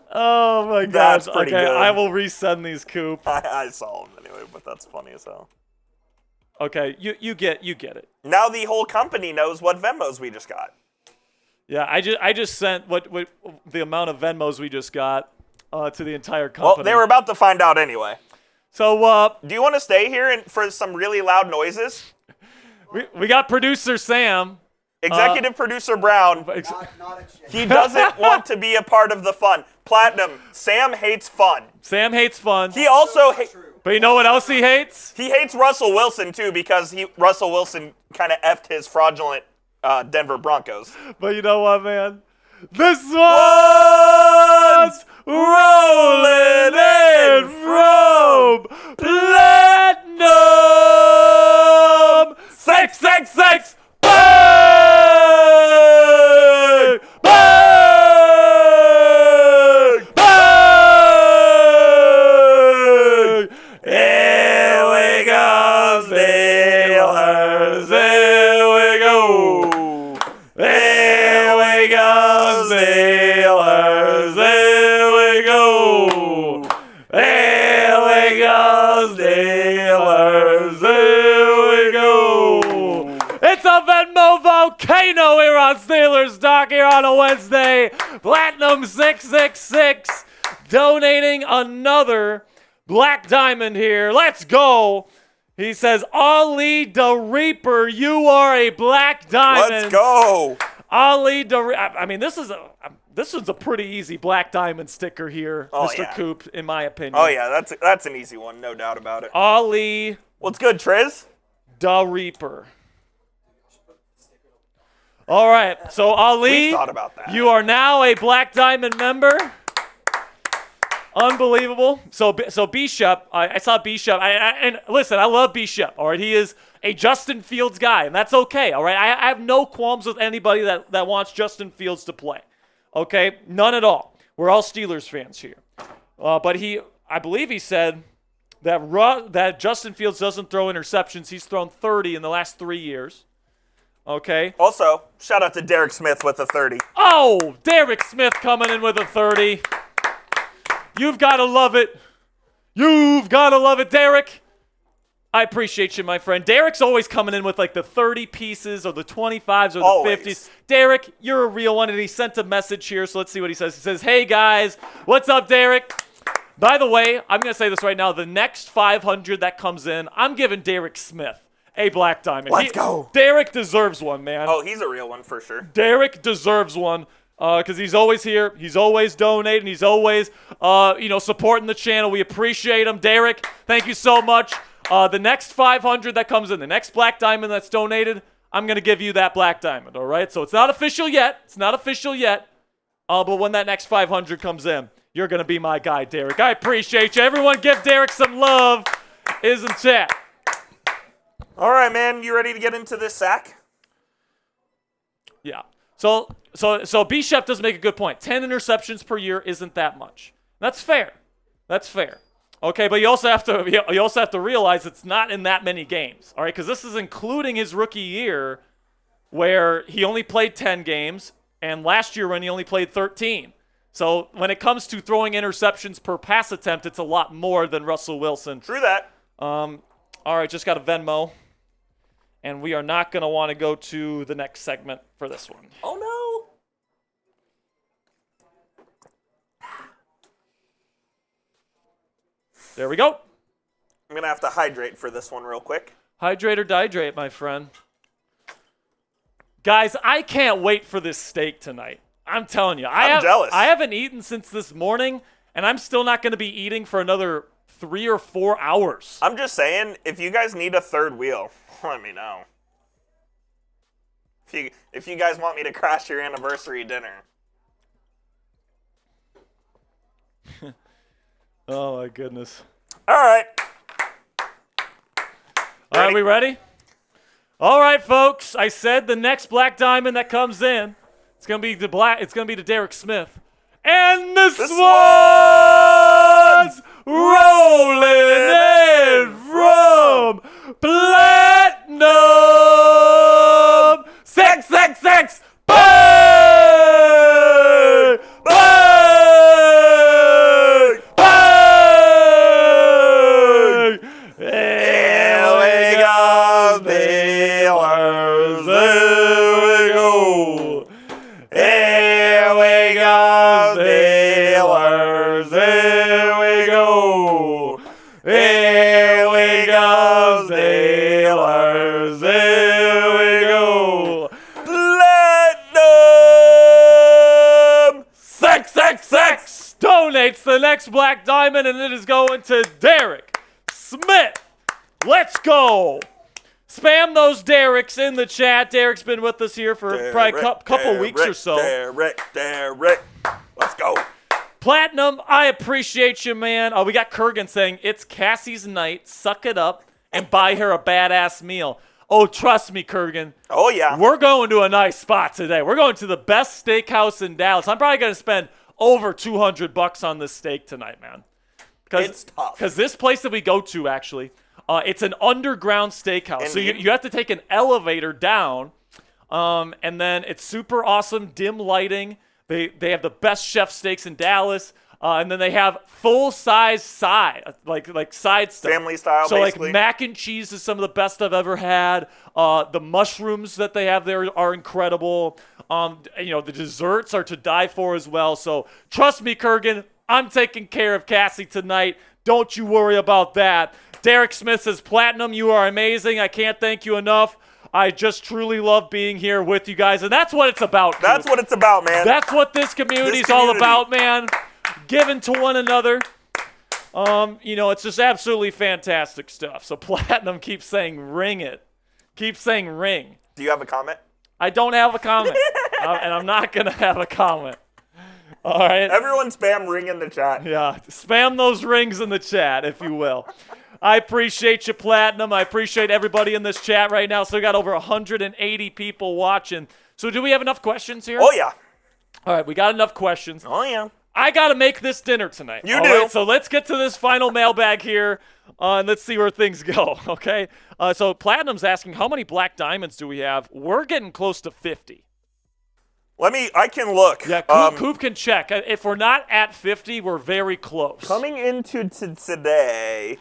Oh, my God. That's pretty good. I will resend these, Coop. I saw them anyway, but that's funny as hell. Okay, you get it. Now the whole company knows what Venmos we just got. Yeah, I just sent what the amount of Venmos we just got to the entire company. Well, they were about to find out anyway. So, do you want to stay here for some really loud noises? We got producer Sam. Executive producer Brown. Not a chance. He doesn't want to be a part of the fun. Platinum, Sam hates fun. Sam hates fun. He also But you know what else he hates? He hates Russell Wilson, too, because Russell Wilson kind of effed his fraudulent Denver Broncos. But you know what, man? This one's rolling in from Platinum. we go, Steelers. Here we go. Here we go, Steelers. Here we go. It's a Venmo volcano here on Steelers Talk here on a Wednesday. Platinum 666 donating another Black Diamond here. Let's go. He says, Ali the Reaper, you are a Black Diamond. Let's go. Ali the I mean, this is a pretty easy Black Diamond sticker here, Mr. Yeah. Coop, in my opinion. Oh, yeah, that's an easy one, no doubt about it. Ali What's good, Triz? the Reaper. All right, so Ali, We thought about that. you are now a Black Diamond member. Unbelievable. So Bishop, I saw Bishop, and listen, I love Bishop. All right, he is a Justin Fields guy, and that's okay. All right, I have no qualms with anybody that wants Justin Fields to play. Okay, none at all. We're all Steelers fans here. But I believe he said that Justin Fields doesn't throw interceptions. He's thrown 30 in the last 3 years. Okay. Also, shout out to Derek Smith with a 30. Oh, Derek Smith coming in with a 30. You've got to love it. You've got to love it, Derek. I appreciate you, my friend. Derek's always coming in with like the 30 pieces or the 25s or the Always. 50s. Derek, you're a real one, and he sent a message here, so let's see what he says. He says, hey, guys. What's up, Derek? By the way, I'm going to say this right now. The next 500 that comes in, I'm giving Derek Smith a Black Diamond. Let's go. Derek deserves one, man. Oh, he's a real one for sure. Derek deserves one because he's always here. He's always donating. He's always, supporting the channel. We appreciate him. Derek, thank you so much. The next 500 that comes in, the next Black Diamond that's donated, I'm going to give you that Black Diamond, all right? So it's not official yet. But when that next 500 comes in, you're going to be my guy, Derek. I appreciate you. Everyone give Derek some love. Isn't chat. All right, man. You ready to get into this sack? Yeah. So Bishop does make a good point. 10 interceptions per year isn't that much. That's fair. Okay, but you also have to realize it's not in that many games. All right, because this is including his rookie year, where he only played 10 games, and last year when he only played 13. So when it comes to throwing interceptions per pass attempt, it's a lot more than Russell Wilson. True that. All right, just got a Venmo. And we are not going to want to go to the next segment for this one. Oh, no. There we go. I'm going to have to hydrate for this one real quick. Hydrate or dihydrate, my friend. Guys, I can't wait for this steak tonight. I'm telling you. I'm jealous. I haven't eaten since this morning, and I'm still not going to be eating for another 3 or 4 hours. I'm just saying, if you guys need a third wheel, let me know. If you guys want me to crash your anniversary dinner. Oh, my goodness. All right. All right, we ready? All right, folks. I said the next Black Diamond that comes in, it's going to be the Derek Smith. And this one's rolling in from Platinum 666. Bang! Bang! Bang! Here we go, Steelers. Here we go. Here we go, Steelers. Here we go. Here we go, Steelers. Here we go. Platinum 666 donates the next Black Diamond, and it is going to Derek Smith. Let's go. Spam those Dereks in the chat. Derek's been with us here for probably a couple weeks or so. Derek. Let's go. Platinum, I appreciate you, man. We got Kurgan saying, it's Cassie's night. Suck it up and buy her a badass meal. Oh, trust me, Kurgan. Oh, yeah. We're going to a nice spot today. We're going to the best steakhouse in Dallas. I'm probably going to spend over $200 on this steak tonight, man. It's tough. Because this place that we go to, actually, it's an underground steakhouse. So you have to take an elevator down And then it's super awesome, dim lighting. They have the best chef steaks in Dallas. And then they have full-size side, like side stuff. Family style, so basically. Like mac and cheese is some of the best I've ever had. The mushrooms that they have there are incredible. The desserts are to die for as well. So trust me, Kurgan, I'm taking care of Cassie tonight. Don't you worry about that. Derek Smith says, Platinum, you are amazing. I can't thank you enough. I just truly love being here with you guys. And that's what it's about. That's what it's about, man. That's what this community's all about, man. Giving to one another. It's just absolutely fantastic stuff. So Platinum keeps saying ring it. Keep saying ring. Do you have a comment? I don't have a comment. And I'm not going to have a comment. All right. Everyone spam ring in the chat. Yeah. Spam those rings in the chat, if you will. I appreciate you, Platinum. I appreciate everybody in this chat right now. So we got over 180 people watching. So do we have enough questions here? Oh, yeah. All right. We got enough questions. Oh, yeah. I got to make this dinner tonight. You all do. Right, so let's get to this final mailbag here, and let's see where things go, okay? So Platinum's asking, how many black diamonds do we have? We're getting close to 50. I can look. Yeah, Coop can check. If we're not at 50, we're very close. Coming into today.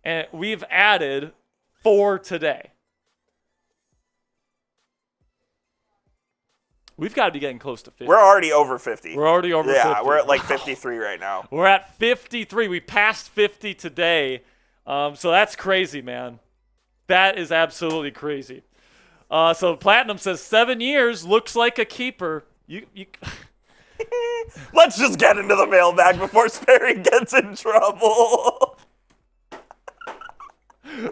And we've added 4 today. We've got to be getting close to 50. We're already over 50. We're already over 50. Yeah, we're at like 53 right now. We're at 53. We passed 50 today. So that's crazy, man. That is absolutely crazy. So Platinum says 7 years looks like a keeper. You Let's just get into the mailbag before Sperry gets in trouble.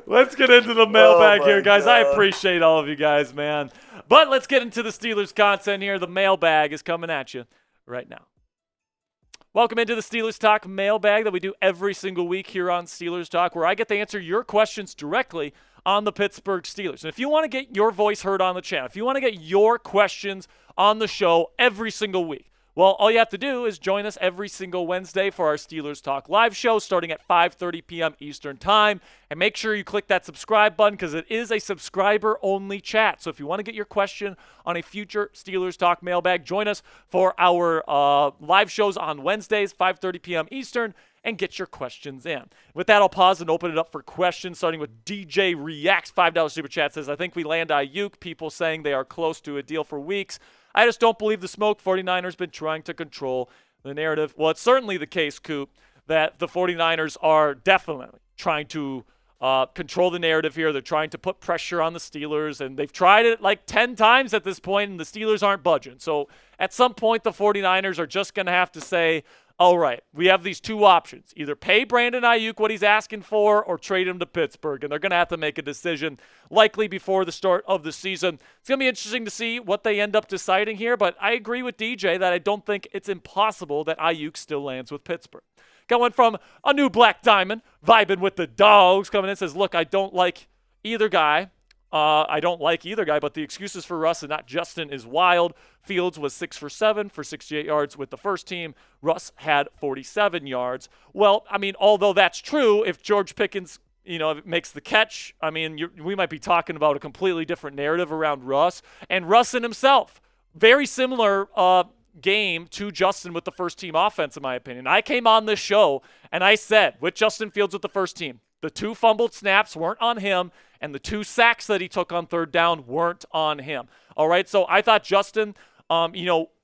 Let's get into the mailbag Oh here, guys. God. I appreciate all of you guys, man. But let's get into the Steelers content here. The mailbag is coming at you right now. Welcome into the Steelers Talk mailbag that we do every single week here on Steelers Talk, where I get to answer your questions directly on the Pittsburgh Steelers. And if you want to get your voice heard on the channel, if you want to get your questions on the show every single week, well, all you have to do is join us every single Wednesday for our Steelers Talk live show starting at 5:30 p.m. Eastern Time. And make sure you click that subscribe button because it is a subscriber-only chat. So if you want to get your question on a future Steelers Talk mailbag, join us for our live shows on Wednesdays, 5:30 p.m. Eastern, and get your questions in. With that, I'll pause and open it up for questions, starting with DJ Reacts. $5 Super Chat says, I think we land Aiyuk. People saying they are close to a deal for weeks. I just don't believe the smoke. 49ers been trying to control the narrative. Well, it's certainly the case, Coop, that the 49ers are definitely trying to control the narrative here. They're trying to put pressure on the Steelers, and they've tried it like 10 times at this point, and the Steelers aren't budging. So at some point, the 49ers are just going to have to say, all right, we have these two options. Either pay Brandon Aiyuk what he's asking for or trade him to Pittsburgh. And they're going to have to make a decision likely before the start of the season. It's going to be interesting to see what they end up deciding here. But I agree with DJ that I don't think it's impossible that Aiyuk still lands with Pittsburgh. Going from a new Black Diamond, vibing with the dogs, coming in, says, look, I don't like either guy. But the excuses for Russ and not Justin is wild. Fields was 6 for 7 for 68 yards with the first team. Russ had 47 yards. Well, I mean, although that's true, if George Pickens, makes the catch, I mean, we might be talking about a completely different narrative around Russ. And Russ in himself, very similar game to Justin with the first team offense, in my opinion. I came on this show and I said, with Justin Fields with the first team, the 2 fumbled snaps weren't on him, and the 2 sacks that he took on third down weren't on him. All right, so I thought Justin,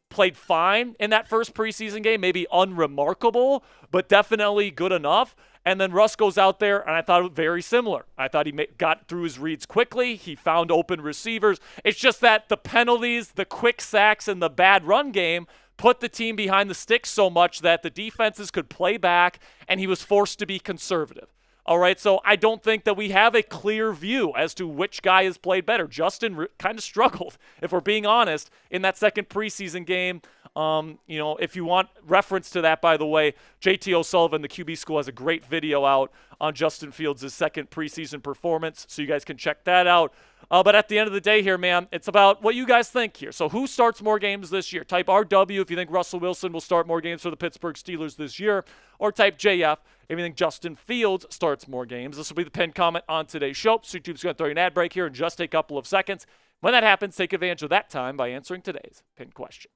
played fine in that first preseason game, maybe unremarkable, but definitely good enough. And then Russ goes out there, and I thought it was very similar. I thought he got through his reads quickly. He found open receivers. It's just that the penalties, the quick sacks, and the bad run game put the team behind the sticks so much that the defenses could play back, and he was forced to be conservative. All right, so I don't think that we have a clear view as to which guy has played better. Justin kind of struggled, if we're being honest, in that second preseason game. If you want reference to that, by the way, JT O'Sullivan, the QB School, has a great video out on Justin Fields' second preseason performance, so you guys can check that out. But at the end of the day here, man, it's about what you guys think here. So who starts more games this year? Type RW if you think Russell Wilson will start more games for the Pittsburgh Steelers this year, or type JF if you think Justin Fields starts more games. This will be the pinned comment on today's show. So YouTube's going to throw you an ad break here in just a couple of seconds. When that happens, take advantage of that time by answering today's pinned question.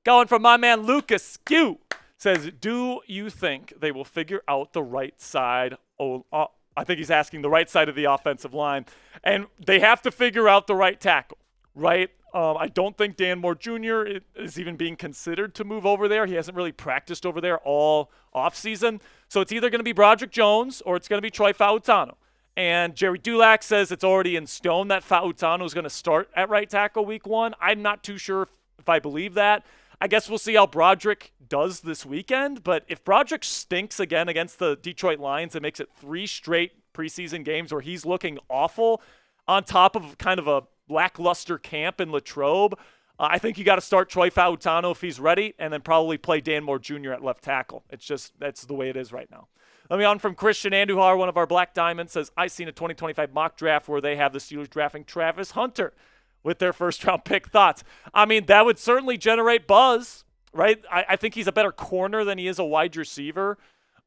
Going from my man Lucas Q says, do you think they will figure out the right side? I think he's asking the right side of the offensive line. And they have to figure out the right tackle, right? I don't think Dan Moore Jr. is even being considered to move over there. He hasn't really practiced over there all offseason. So it's either going to be Broderick Jones or it's going to be Troy Fautano. And Jerry Dulac says it's already in stone that Fautano is going to start at right tackle week 1. I'm not too sure if I believe that. I guess we'll see how Broderick does this weekend. But if Broderick stinks again against the Detroit Lions and makes it 3 straight preseason games where he's looking awful on top of kind of a lackluster camp in Latrobe, I think you got to start Troy Fautano if he's ready and then probably play Dan Moore Jr. at left tackle. That's the way it is right now. Let me on from Christian Andujar, one of our Black Diamonds, says, I seen a 2025 mock draft where they have the Steelers drafting Travis Hunter with their first-round pick. Thoughts? I mean, that would certainly generate buzz, right? I think he's a better corner than he is a wide receiver.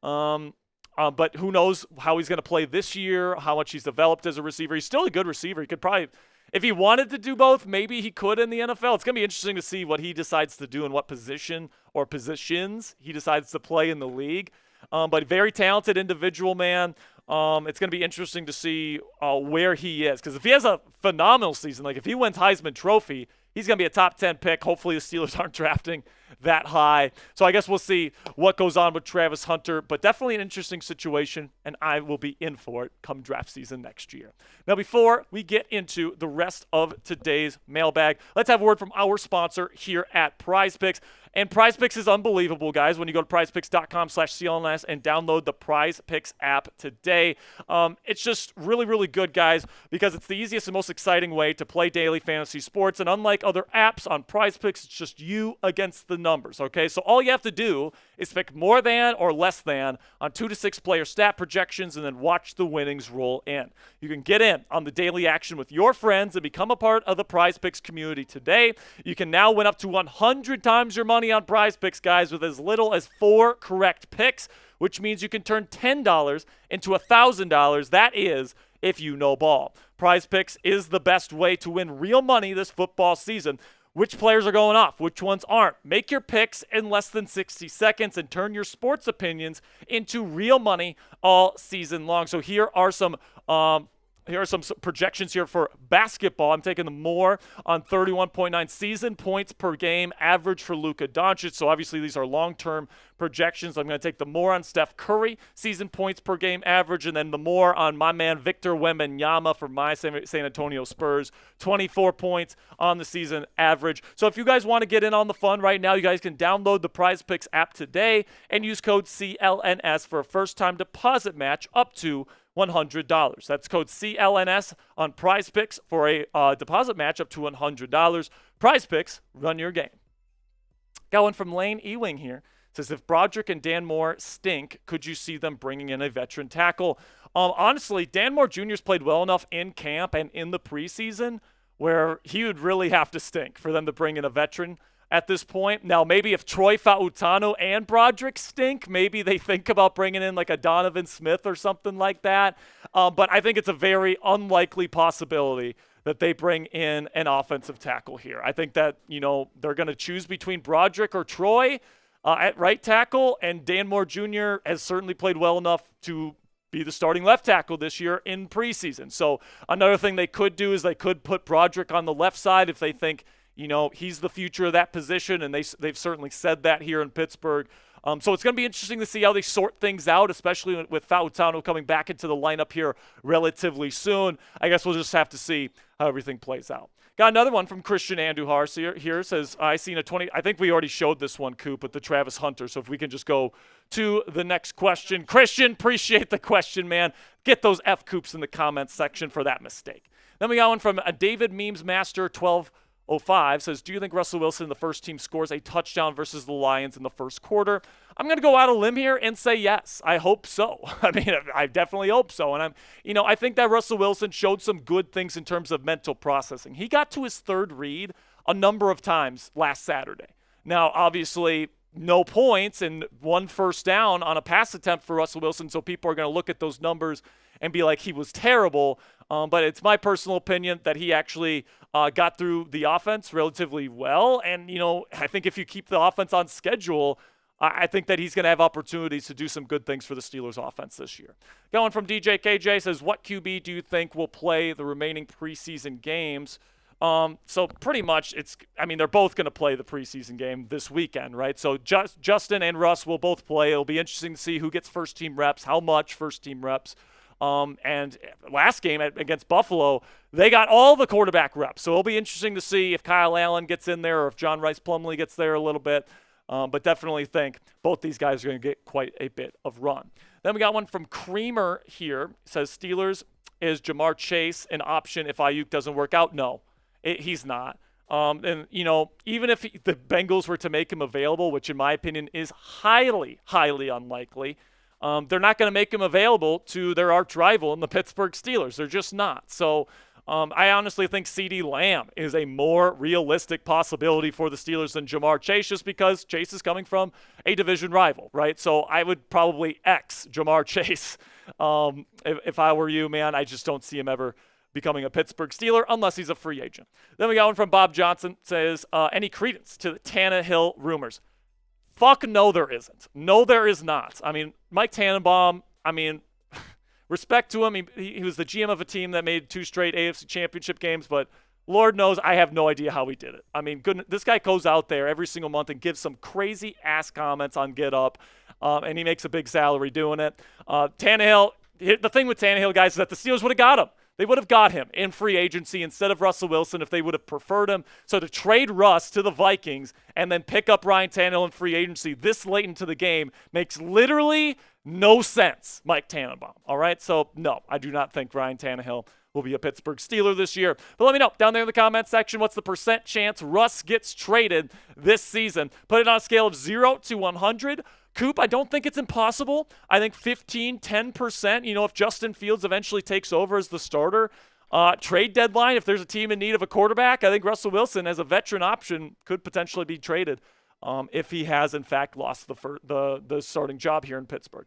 But who knows how he's going to play this year, how much he's developed as a receiver. He's still a good receiver. He could probably, if he wanted to do both, maybe he could in the NFL. It's going to be interesting to see what he decides to do and what position or positions he decides to play in the league. But very talented individual, man. It's going to be interesting to see where he is. Because if he has a phenomenal season, like if he wins Heisman Trophy, he's going to be a top 10 pick. Hopefully the Steelers aren't drafting that high. So I guess we'll see what goes on with Travis Hunter. But definitely an interesting situation, and I will be in for it come draft season next year. Now, before we get into the rest of today's mailbag, let's have a word from our sponsor here at PrizePicks. And PrizePicks is unbelievable, guys. When you go to prizepicks.com/CLNS and download the PrizePicks app today, it's just really, really good, guys, because it's the easiest and most exciting way to play daily fantasy sports. And unlike other apps on PrizePicks, it's just you against the numbers, okay? So all you have to do is pick more than or less than on 2 to 6 player stat projections and then watch the winnings roll in. You can get in on the daily action with your friends and become a part of the PrizePicks community today. You can now win up to 100 times your money on PrizePicks, guys, with as little as 4 correct picks, which means you can turn $10 into $1,000. That is if you know ball. PrizePicks is the best way to win real money this football season. Which players are going off? Which ones aren't? Make your picks in less than 60 seconds and turn your sports opinions into real money all season long. So here are some projections here for basketball. I'm taking the more on 31.9 season points per game average for Luka Doncic. So obviously these are long-term projections. I'm going to take the more on Steph Curry season points per game average, and then the more on my man Victor Wembanyama for my San Antonio Spurs, 24 points on the season average. So if you guys want to get in on the fun right now, you guys can download the PrizePicks app today and use code CLNS for a first-time deposit match up to $100. That's code CLNS on PrizePicks for a deposit match up to $100. PrizePicks, run your game. Got one from Lane Ewing here. Says, if Broderick and Dan Moore stink, could you see them bringing in a veteran tackle? Honestly, Dan Moore Jr.'s played well enough in camp and in the preseason where he would really have to stink for them to bring in a veteran at this point. Now, maybe if Troy Fautano and Broderick stink, maybe they think about bringing in like a Donovan Smith or something like that. But I think it's a very unlikely possibility that they bring in an offensive tackle here. I think that, they're going to choose between Broderick or Troy at right tackle, and Dan Moore Jr. has certainly played well enough to be the starting left tackle this year in preseason. So another thing they could do is they could put Broderick on the left side if they think he's the future of that position, and they've certainly said that here in Pittsburgh. So it's going to be interesting to see how they sort things out, especially with Fautano coming back into the lineup here relatively soon. I guess we'll just have to see how everything plays out. Got another one from Christian Andujar here. Says, I think we already showed this one, Coop, with the Travis Hunter. So if we can just go to the next question. Christian, appreciate the question, man. Get those F Coops in the comments section for that mistake. Then we got one from a David Memes Master 12 05 says, do you think Russell Wilson, the first team, scores a touchdown versus the Lions in the first quarter? I'm going to go out on a limb here and say yes. I hope so. I mean, I definitely hope so. And I think that Russell Wilson showed some good things in terms of mental processing. He got to his third read a number of times last Saturday. Now, obviously, no points and 1 first down on a pass attempt for Russell Wilson, so people are going to look at those numbers and be like, he was terrible. But it's my personal opinion that he actually got through the offense relatively well. And, I think if you keep the offense on schedule, I think that he's going to have opportunities to do some good things for the Steelers offense this year. Going from DJ KJ says, what QB do you think will play the remaining preseason games? So pretty much they're both going to play the preseason game this weekend, right? So Justin and Russ will both play. It'll be interesting to see who gets first team reps, how much first team reps. And last game against Buffalo, they got all the quarterback reps. So it'll be interesting to see if Kyle Allen gets in there or if John Rice Plumlee gets there a little bit. But definitely think both these guys are going to get quite a bit of run. Then we got one from Creamer here. It says, Steelers, is Jamar Chase an option if Aiyuk doesn't work out? No. He's not. And, even if the Bengals were to make him available, which in my opinion is highly, highly unlikely, they're not going to make him available to their arch rival in the Pittsburgh Steelers. They're just not. So I honestly think CeeDee Lamb is a more realistic possibility for the Steelers than Jamar Chase, just because Chase is coming from a division rival, right? So I would probably X Jamar Chase if I were you, man. I just don't see him ever becoming a Pittsburgh Steeler unless he's a free agent. Then we got one from Bob Johnson. Says, any credence to the Tannehill rumors? Fuck no, there isn't. No, there is not. I mean, Mike Tannenbaum, respect to him. He was the GM of a team that made 2 straight AFC championship games, but Lord knows I have no idea how he did it. I mean, this guy goes out there every single month and gives some crazy-ass comments on Get Up, and he makes a big salary doing it. Tannehill, the thing with Tannehill, guys, is that the Steelers would have got him. They would have got him in free agency instead of Russell Wilson if they would have preferred him. So to trade Russ to the Vikings and then pick up Ryan Tannehill in free agency this late into the game makes literally no sense, Mike Tannenbaum. All right? So, no, I do not think Ryan Tannehill will be a Pittsburgh Steeler this year. But let me know down there in the comments section, what's the percent chance Russ gets traded this season? Put it on a scale of 0 to 100. Coop, I don't think it's impossible. I think 10%, if Justin Fields eventually takes over as the starter. Trade deadline, if there's a team in need of a quarterback, I think Russell Wilson as a veteran option could potentially be traded if he has, in fact, lost the starting job here in Pittsburgh.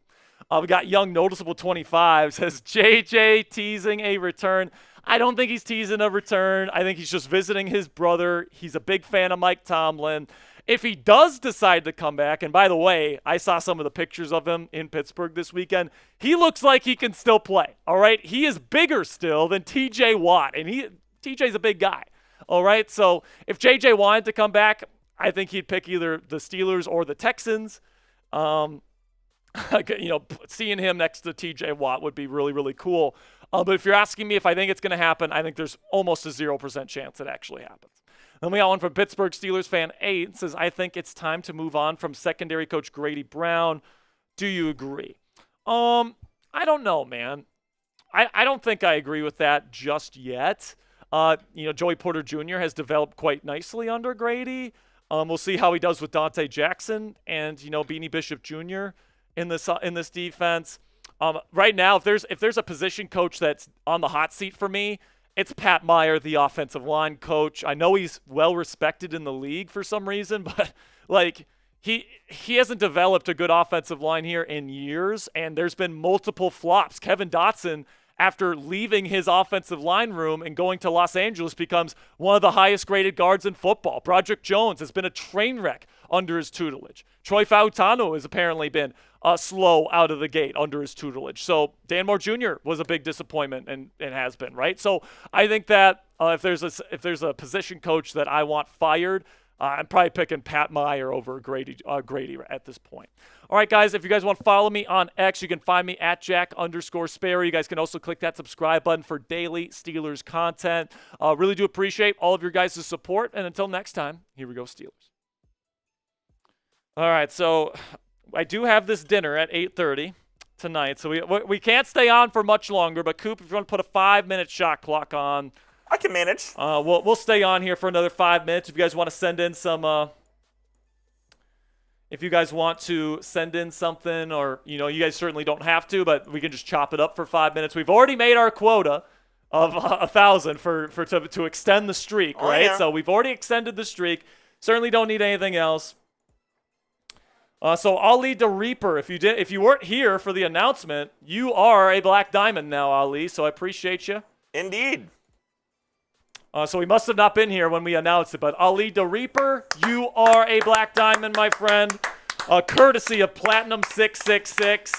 We got Young Noticeable 25 says, JJ teasing a return. I don't think he's teasing a return. I think he's just visiting his brother. He's a big fan of Mike Tomlin. If he does decide to come back, and by the way, I saw some of the pictures of him in Pittsburgh this weekend, he looks like he can still play, all right? He is bigger still than TJ Watt, and TJ's a big guy, all right? So if JJ wanted to come back, I think he'd pick either the Steelers or the Texans. Seeing him next to TJ Watt would be really, really cool. But if you're asking me if I think it's going to happen, I think there's almost a 0% chance it actually happens. Then we got one from Pittsburgh Steelers fan 8. It says, I think it's time to move on from secondary coach Grady Brown. Do you agree? I don't know, man. I don't think I agree with that just yet. Joey Porter Jr. has developed quite nicely under Grady. We'll see how he does with Dante Jackson and, Beanie Bishop Jr. in this defense. Right now, if there's a position coach that's on the hot seat for me, it's Pat Meyer, the offensive line coach. I know he's well respected in the league for some reason, but he hasn't developed a good offensive line here in years, and there's been multiple flops. Kevin Dotson, after leaving his offensive line room and going to Los Angeles, becomes one of the highest graded guards in football. Broderick Jones has been a train wreck under his tutelage. Troy Fautano has apparently been slow out of the gate under his tutelage. So Dan Moore Jr. was a big disappointment and has been, right? So I think that if there's a position coach that I want fired, I'm probably picking Pat Meyer over Grady at this point. All right, guys, if you guys want to follow me on X, you can find me at Jack_Sperry. You guys can also click that subscribe button for daily Steelers content. Really do appreciate all of your guys' support. And until next time, here we go, Steelers. All right, so I do have this dinner at 8:30 tonight, so we can't stay on for much longer. But Coop, if you want to put a 5-minute shot clock on, I can manage. We'll stay on here for another 5 minutes. If you guys want to send in some, if you guys want to send in something, or you guys certainly don't have to, but we can just chop it up for 5 minutes. We've already made our quota of 1,000 to extend the streak, right? Yeah. So we've already extended the streak. Certainly don't need anything else. So Ali the Reaper, if you weren't here for the announcement, you are a Black Diamond now, Ali. So I appreciate you. Indeed. So we must have not been here when we announced it, but Ali the Reaper, you are a Black Diamond, my friend. Courtesy of Platinum 666.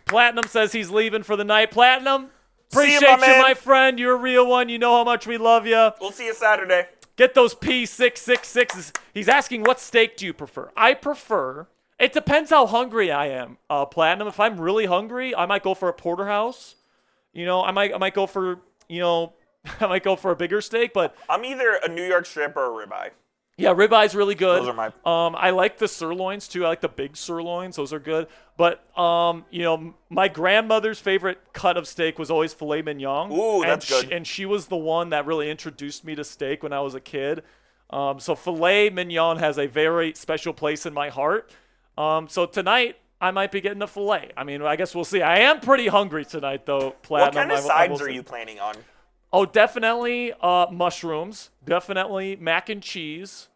Platinum says he's leaving for the night. Platinum, appreciate See you, my man. my friend. You're a real one. You know how much we love you. We'll see you Saturday. Get those P666s. He's asking, what steak do you prefer? I prefer, it depends how hungry I am, Platinum. If I'm really hungry, I might go for a porterhouse. I might go for, I might go for a bigger steak, but I'm either a New York strip or a ribeye. yeah, ribeye's really good. Those are my. I like the sirloins too. I like the big sirloins; those are good. But my grandmother's favorite cut of steak was always filet mignon. Ooh, that's good. And she was the one that really introduced me to steak when I was a kid. So filet mignon has a very special place in my heart. So tonight I might be getting a filet. I mean, I guess we'll see. I am pretty hungry tonight, though. Platinum. What kind of sides are you planning on? Oh, definitely mushrooms. Definitely mac and cheese.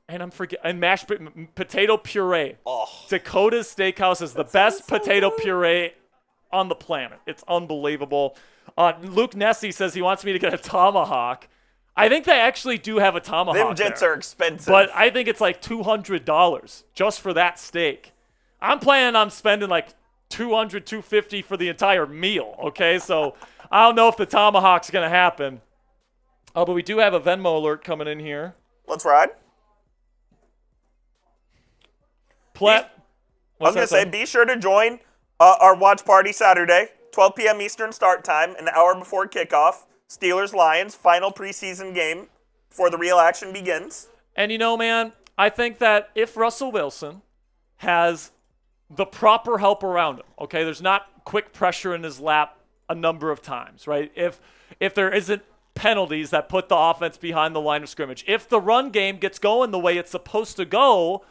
And and mashed potato puree. Oh. Dakota's Steakhouse is the best potato puree on the planet. It's unbelievable. Luke Nessie says he wants me to get a tomahawk. I think they actually do have a tomahawk. Them jets there. are expensive. But I think it's like $200 just for that steak. I'm planning on spending like $200, $250 for the entire meal, okay? So I don't know if the tomahawk's going to happen. Oh, but we do have a Venmo alert coming in here. Let's ride. I was going to say, be sure to join our watch party Saturday, 12 p.m. Eastern start time, an hour before kickoff. Steelers-Lions, final preseason game before the real action begins. And man, I think that if Russell Wilson has the proper help around him, okay, there's not quick pressure in his lap a number of times, right? If there isn't penalties that put the offense behind the line of scrimmage, if the run game gets going the way it's supposed to go,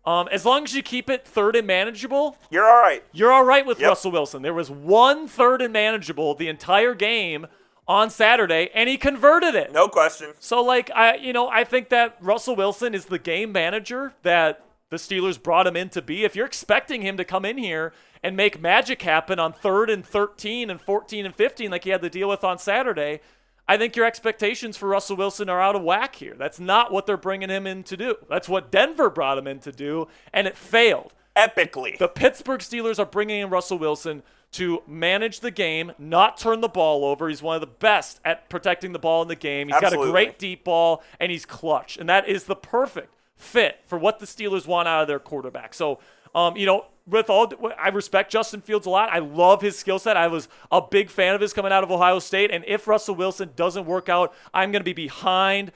as long as you keep it third and manageable, you're all right. You're all right with Russell Wilson. There was 1 third and manageable the entire game on Saturday, and he converted it. No question. So, I think that Russell Wilson is the game manager that the Steelers brought him in to be. If you're expecting him to come in here and make magic happen on 3rd and 13 and 14 and 15 like he had to deal with on Saturday, I think your expectations for Russell Wilson are out of whack here. That's not what they're bringing him in to do. That's what Denver brought him in to do, and it failed. Epically. The Pittsburgh Steelers are bringing in Russell Wilson to manage the game, not turn the ball over. He's one of the best at protecting the ball in the game. He's got a great deep ball, and he's clutch. And that is the perfect fit for what the Steelers want out of their quarterback. So, I respect Justin Fields a lot. I love his skill set. I was a big fan of his coming out of Ohio State. And if Russell Wilson doesn't work out, I'm going to be behind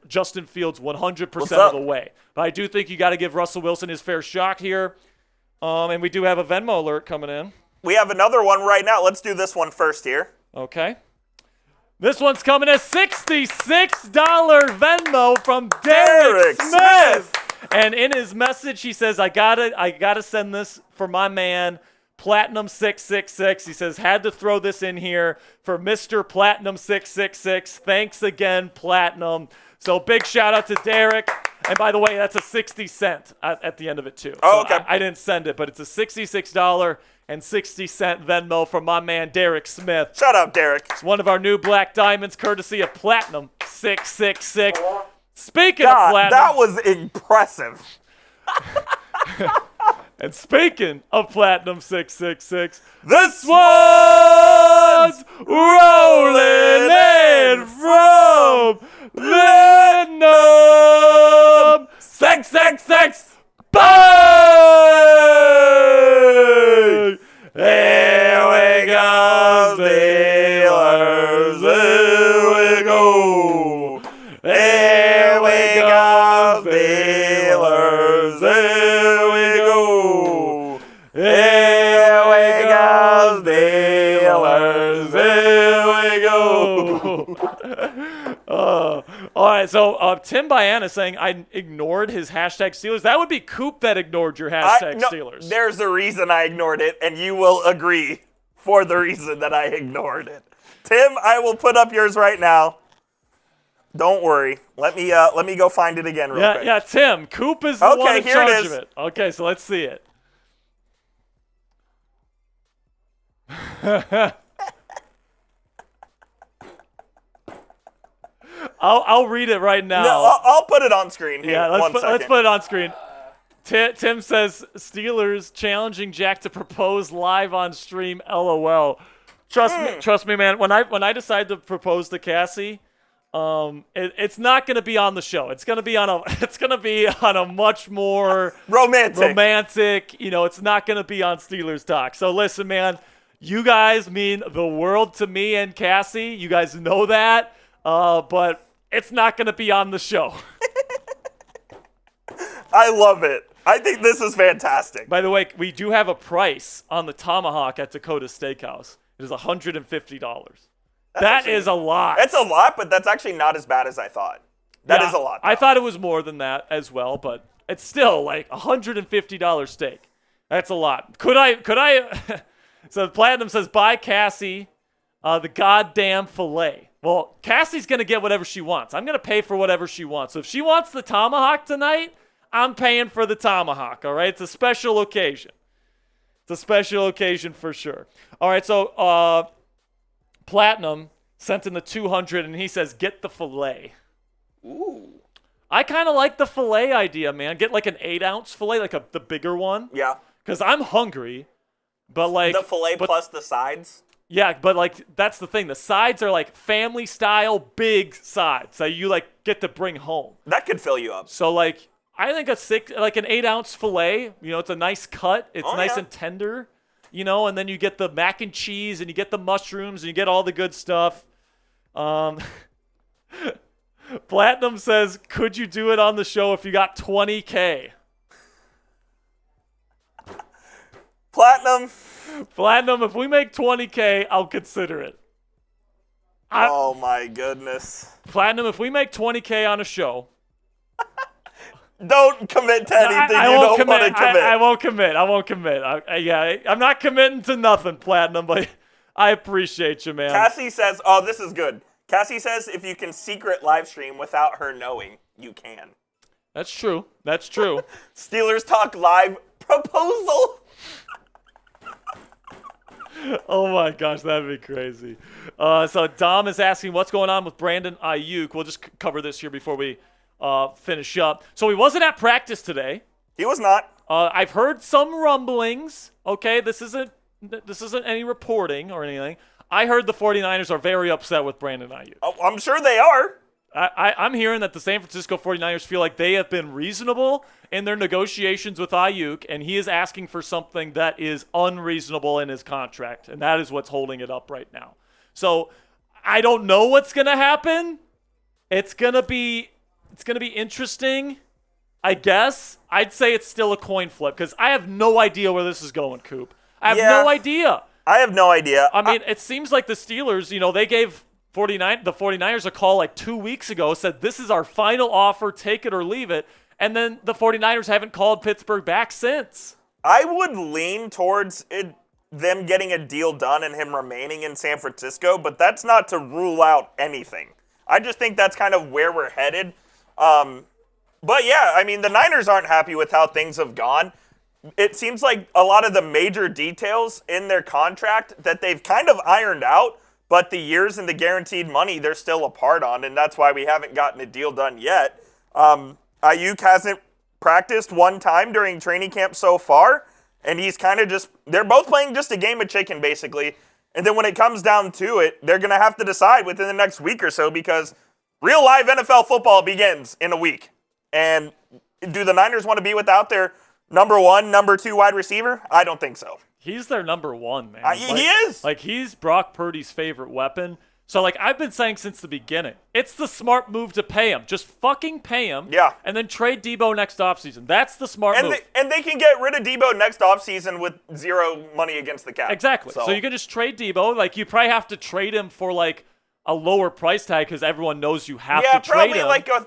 Justin Fields 100% of the way. But I do think you got to give Russell Wilson his fair shot here. And we do have a Venmo alert coming in. We have another one right now. Let's do this one first here. Okay. This one's coming at $66 Venmo from Derek Smith. And in his message, he says, I gotta send this for my man, Platinum 666. He says, had to throw this in here for Mr. Platinum 666. Thanks again, Platinum. So big shout out to Derek. And by the way, that's a 60 cent at the end of it too. Oh, okay. I didn't send it, but it's a $66 and 60-cent Venmo from my man Derek Smith. Shout out, Derek. It's one of our new Black Diamonds, courtesy of Platinum 666. Speaking of Platinum, that was impressive. and speaking of Platinum 666, this one's rolling in from Venom 666. Bang! Here we go, Steelers. Here we go. Here we go, Steelers. Here we go. Here we go, Steelers. Here we go. All right, so Tim Biana saying I ignored his hashtag Steelers. That would be Coop that ignored your hashtag No, Steelers. there's a reason I ignored it, and you will agree for the reason that I ignored it. Tim, I will put up yours right now. Don't worry. Let me go find it again real quick. Yeah, Tim. Coop is the one in here charge it is. of it. Okay, so let's see it. I'll read it right now. No, I'll put it on screen here. Yeah, let's let's put it on screen. Tim says Steelers challenging Jack to propose live on stream. LOL. Trust me, man. When I decide to propose to Cassie, it's not going to be on the show. It's going to be on a much more romantic. It's not going to be on Steelers Talk. So listen, man. You guys mean the world to me and Cassie. You guys know that. But it's not going to be on the show. I love it. I think this is fantastic. By the way, we do have a price on the tomahawk at Dakota Steakhouse. It is $150. That is a lot. It's a lot, but that's actually not as bad as I thought. That is a lot. I thought it was more than that as well, but it's still like $150 steak. That's a lot. Could I? So Platinum says, buy Cassie the goddamn filet. Well, Cassie's going to get whatever she wants. I'm going to pay for whatever she wants. So if she wants the tomahawk tonight, I'm paying for the tomahawk, all right? It's a special occasion. It's a special occasion for sure. All right, so Platinum sent in the 200, and he says, get the filet. Ooh. I kind of like the filet idea, man. Get like an 8-ounce filet, like the bigger one. Yeah. Because I'm hungry, but like... The filet plus the sides? Yeah, but like that's the thing. The sides are like family style big sides that you like get to bring home. That could fill you up. So like I think an 8-ounce filet, it's a nice cut. It's nice and tender, and then you get the mac and cheese and you get the mushrooms and you get all the good stuff. Platinum says, could you do it on the show if you got $20K? Platinum, if we make $20K, I'll consider it. Oh my goodness. Platinum, if we make $20K on a show. Don't commit to anything you don't want to commit. I won't commit. I'm not committing to nothing, Platinum, but I appreciate you, man. Cassie says, this is good. Cassie says if you can secret live stream without her knowing, you can. That's true. Steelers Talk Live proposal. Oh my gosh, that'd be crazy. So Dom is asking what's going on with Brandon Aiyuk. We'll just cover this here before we finish up. So he wasn't at practice today. He was not. I've heard some rumblings. Okay, this isn't any reporting or anything. I heard the 49ers are very upset with Brandon Aiyuk. Oh, I'm sure they are. I'm hearing that the San Francisco 49ers feel like they have been reasonable in their negotiations with Aiyuk, and he is asking for something that is unreasonable in his contract, and that is what's holding it up right now. So I don't know what's going to happen. It's going to be interesting, I guess. I'd say it's still a coin flip because I have no idea where this is going, Coop. I have no idea. I have no idea. I mean, it seems like the Steelers, they gave the 49ers a call like 2 weeks ago, said this is our final offer, take it or leave it, and then the 49ers haven't called Pittsburgh back since. I would lean towards them getting a deal done and him remaining in San Francisco, but that's not to rule out anything. I just think that's kind of where we're headed. But yeah, I mean, the Niners aren't happy with how things have gone. It seems like a lot of the major details in their contract that they've kind of ironed out, but the years and the guaranteed money they're still apart on, and that's why we haven't gotten a deal done yet. Aiyuk hasn't practiced one time during training camp so far, and he's kind of they're both playing just a game of chicken, basically. And then when it comes down to it, they're going to have to decide within the next week or so because real live NFL football begins in a week. And do the Niners want to be without their number 1, number 2 wide receiver? I don't think so. He's their number 1, man. He is. Like, he's Brock Purdy's favorite weapon. So, like, I've been saying since the beginning, it's the smart move to pay him. Just fucking pay him. Yeah. And then trade Debo next offseason. That's the smart move. And they can get rid of Debo next offseason with zero money against the cap. Exactly. So you can just trade Debo. Like, you probably have to trade him for, like, a lower price tag because everyone knows you have Yeah, to trade probably him. like a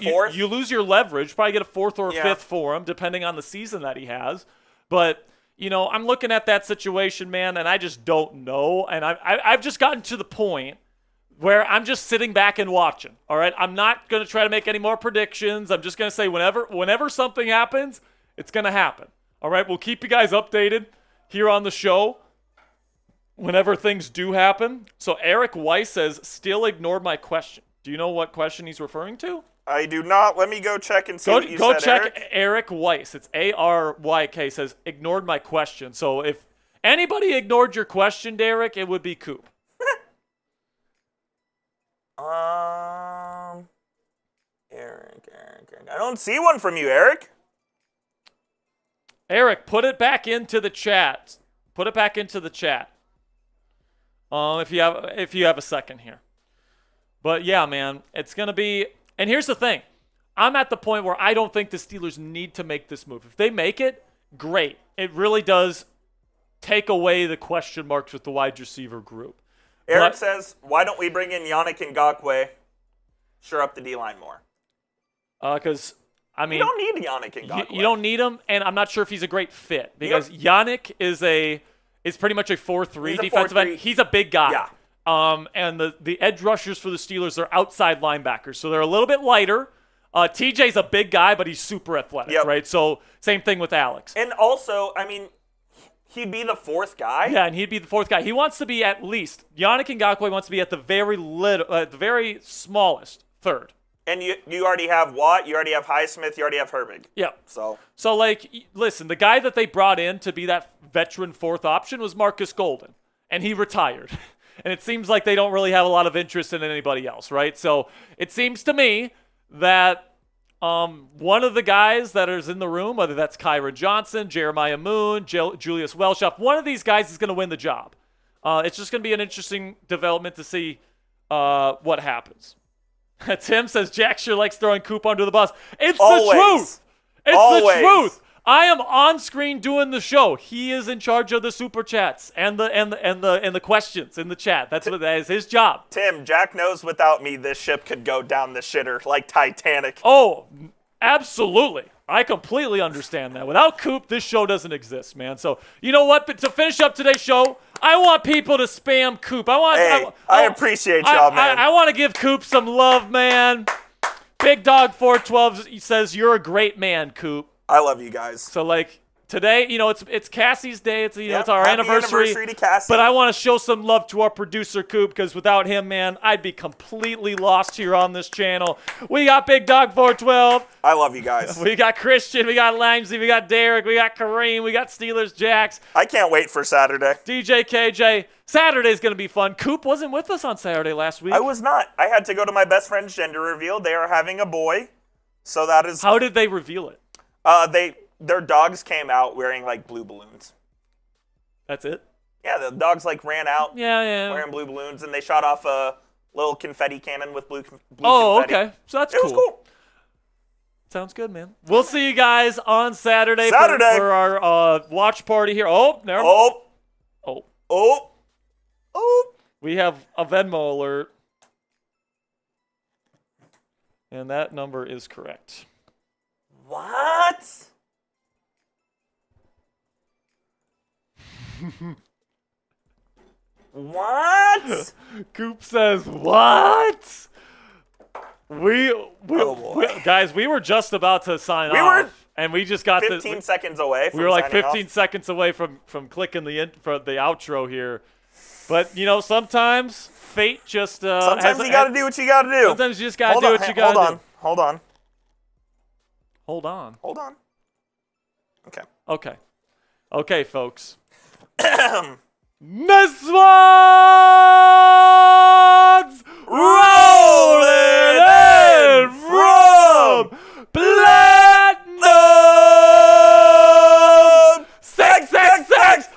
fourth? You lose your leverage. Probably get a fourth or a Yeah. fifth for him, depending on the season that he has. But I'm looking at that situation, man, and I just don't know. And I've just gotten to the point where I'm just sitting back and watching. All right, I'm not going to try to make any more predictions. I'm just going to say whenever something happens, it's going to happen. All right, we'll keep you guys updated here on the show whenever things do happen. So Eric Weiss says, still ignored my question. Do you know what question he's referring to? I do not. Let me go check and see what you said, Go check Eric. Eric Weiss. It's ARYK, says, ignored my question. So if anybody ignored your question, Derek, it would be Coop. Eric. I don't see one from you, Eric. Eric, put it back into the chat. Put it back into the chat. If you have a second here. But yeah, man, it's gonna be. And here's the thing, I'm at the point where I don't think the Steelers need to make this move. If they make it, great. It really does take away the question marks with the wide receiver group. Eric says, why don't we bring in Yannick Ngakoue? Shore up the D-line more. Because, I mean, you don't need Yannick Ngakoue. You don't need him, and I'm not sure if he's a great fit. Because Yannick is pretty much a 4-3 defensive end. He's a big guy. Yeah. And the edge rushers for the Steelers are outside linebackers, so they're a little bit lighter. TJ's a big guy, but he's super athletic, right? So same thing with Alex. And also, I mean, he'd be the fourth guy. Yeah, and he'd be the fourth guy. He wants to be at least, Yannick Ngakoue wants to be at the very smallest third. And you already have Watt, you already have Highsmith, you already have Herbig. Yeah. So like, listen, the guy that they brought in to be that veteran fourth option was Marcus Golden, and he retired. And it seems like they don't really have a lot of interest in anybody else, right? So it seems to me that one of the guys that is in the room, whether that's Kyron Johnson, Jeremiah Moon, Julius Welshoff, one of these guys is going to win the job. It's just going to be an interesting development to see what happens. Tim says Jack sure likes throwing Coop under the bus. It's the truth. It's the truth. I am on screen doing the show. He is in charge of the super chats and the questions in the chat. That is his job. Tim, Jack knows without me this ship could go down the shitter like Titanic. Oh, absolutely. I completely understand that. Without Coop, this show doesn't exist, man. So, you know what? But to finish up today's show, I want people to spam Coop. I appreciate y'all, man. I want to give Coop some love, man. Big Dog 412 says, you're a great man, Coop. I love you guys. So, like, today, it's Cassie's day. It's it's our happy anniversary to Cassie. But I want to show some love to our producer, Coop, because without him, man, I'd be completely lost here on this channel. We got Big Dog 412. I love you guys. We got Christian. We got Limesy. We got Derek. We got Kareem. We got Steelers Jacks. I can't wait for Saturday. DJ KJ. Saturday's going to be fun. Coop wasn't with us on Saturday last week. I was not. I had to go to my best friend's gender reveal. They are having a boy. So that is... How did they reveal it? Their dogs came out wearing, like, blue balloons. That's it? Yeah, the dogs, like, ran out wearing blue balloons, and they shot off a little confetti cannon with blue confetti. Oh, okay. So that's cool. It was cool. Sounds good, man. We'll see you guys on Saturday. For our watch party here. Oh, never mind. Oh. We have a Venmo alert. And that number is correct. What? What? Coop says, what? Guys, we were just about to sign off. And we just got 15 seconds away from We were like 15 off. seconds away from clicking the outro here. But, sometimes fate just... sometimes you got to do what you got to do. Sometimes you just got to do what you got to do. Hold on. Hold on. Okay. Okay, folks. This one's rolling in from Platinum 666.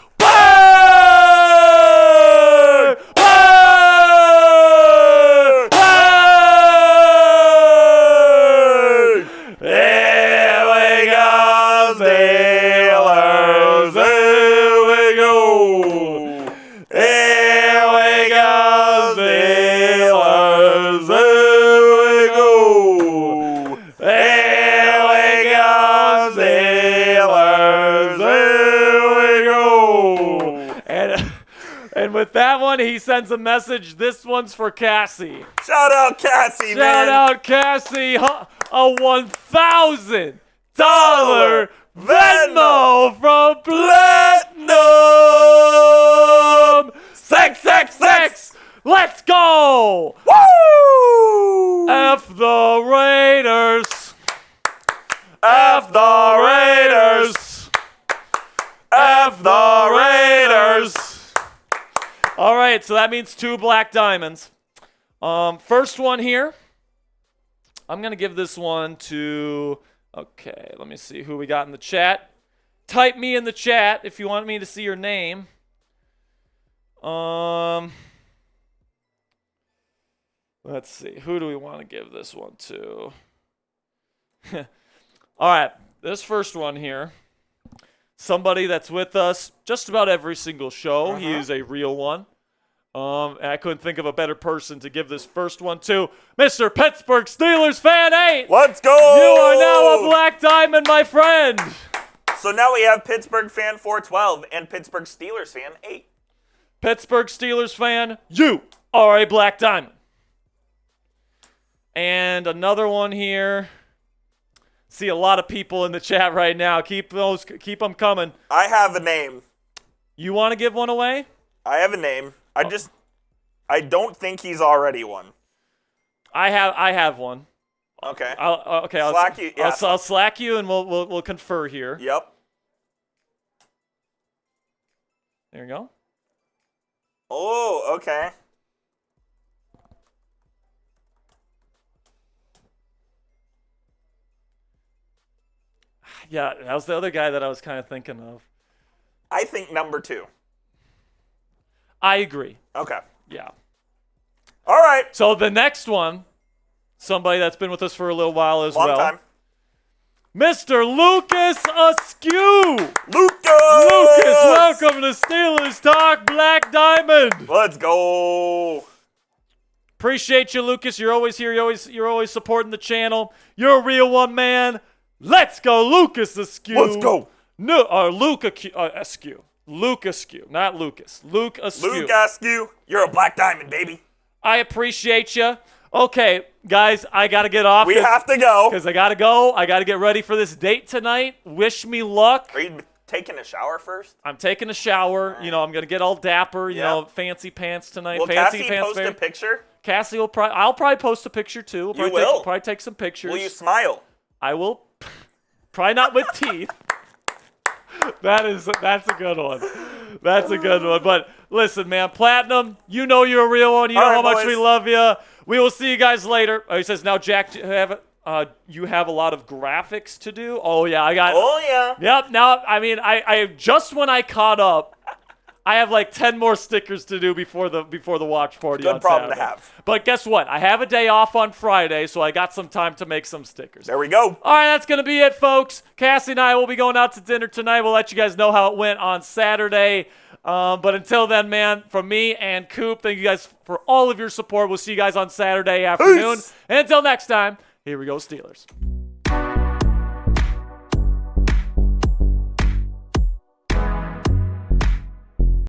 with that one, he sends a message. This one's for Cassie. Shout out Cassie, man. Shout out Cassie. A $1,000 Venmo from Platinum. Sex. Let's go. Woo! F the Raiders. F the Raiders. F the Raiders. All right, so that means 2 black diamonds. First one here. I'm going to give this one to, okay, let me see who we got in the chat. Type me in the chat if you want me to see your name. Let's see. Who do we want to give this one to? All right, this first one here. Somebody that's with us just about every single show. He is a real one. And I couldn't think of a better person to give this first one to. Mr. Pittsburgh Steelers Fan 8. Let's go! You are now a black diamond, my friend. So now we have Pittsburgh Fan 412 and Pittsburgh Steelers Fan 8. Pittsburgh Steelers fan, you are a black diamond. And another one here. See a lot of people in the chat right now. Keep them coming. I have a name. You want to give one away? I have a name. I don't think he's already one. I have one. Okay. I'll Slack you. Yeah. I'll slack you, and we'll confer here. Yep. There you go. Oh, okay. Yeah, that was the other guy that I was kind of thinking of. I think number 2. I agree. Okay. Yeah. All right. So the next one, somebody that's been with us for a little while as Long well. time. Mr. Lucas Askew. Lucas, welcome to Steelers Talk Black Diamond. Let's go. Appreciate you, Lucas. You're always here. You're always supporting the channel. You're a real one, man. Let's go, Lucas Askew. Let's go. No, Luke Askew. Luke Askew, not Lucas. Luke Askew. Luke Askew, you're a black diamond, baby. I appreciate you. Okay, guys, I got to get off. We have to go. Because I got to go. I got to get ready for this date tonight. Wish me luck. Are you taking a shower first? I'm taking a shower. Right. You know, I'm going to get all dapper, you know, fancy pants tonight. Will fancy Cassie pants post a picture? Cassie will probably, I'll probably post a picture too. You will? Probably take some pictures. Will you smile? I will. Probably not with teeth. That's a good one. That's a good one. But listen, man, Platinum, you know you're a real one. You know how much we love you. We will see you guys later. Oh, he says, now, Jack, you have a lot of graphics to do? Oh, yeah, I got. Oh, yeah. Yep. Now, I mean, I just when I caught up, I have like 10 more stickers to do before the watch party on Saturday. Good problem to have. But guess what? I have a day off on Friday, so I got some time to make some stickers. There we go. All right, that's going to be it, folks. Cassie and I will be going out to dinner tonight. We'll let you guys know how it went on Saturday. But until then, man, from me and Coop, thank you guys for all of your support. We'll see you guys on Saturday afternoon. Peace. And until next time, here we go, Steelers.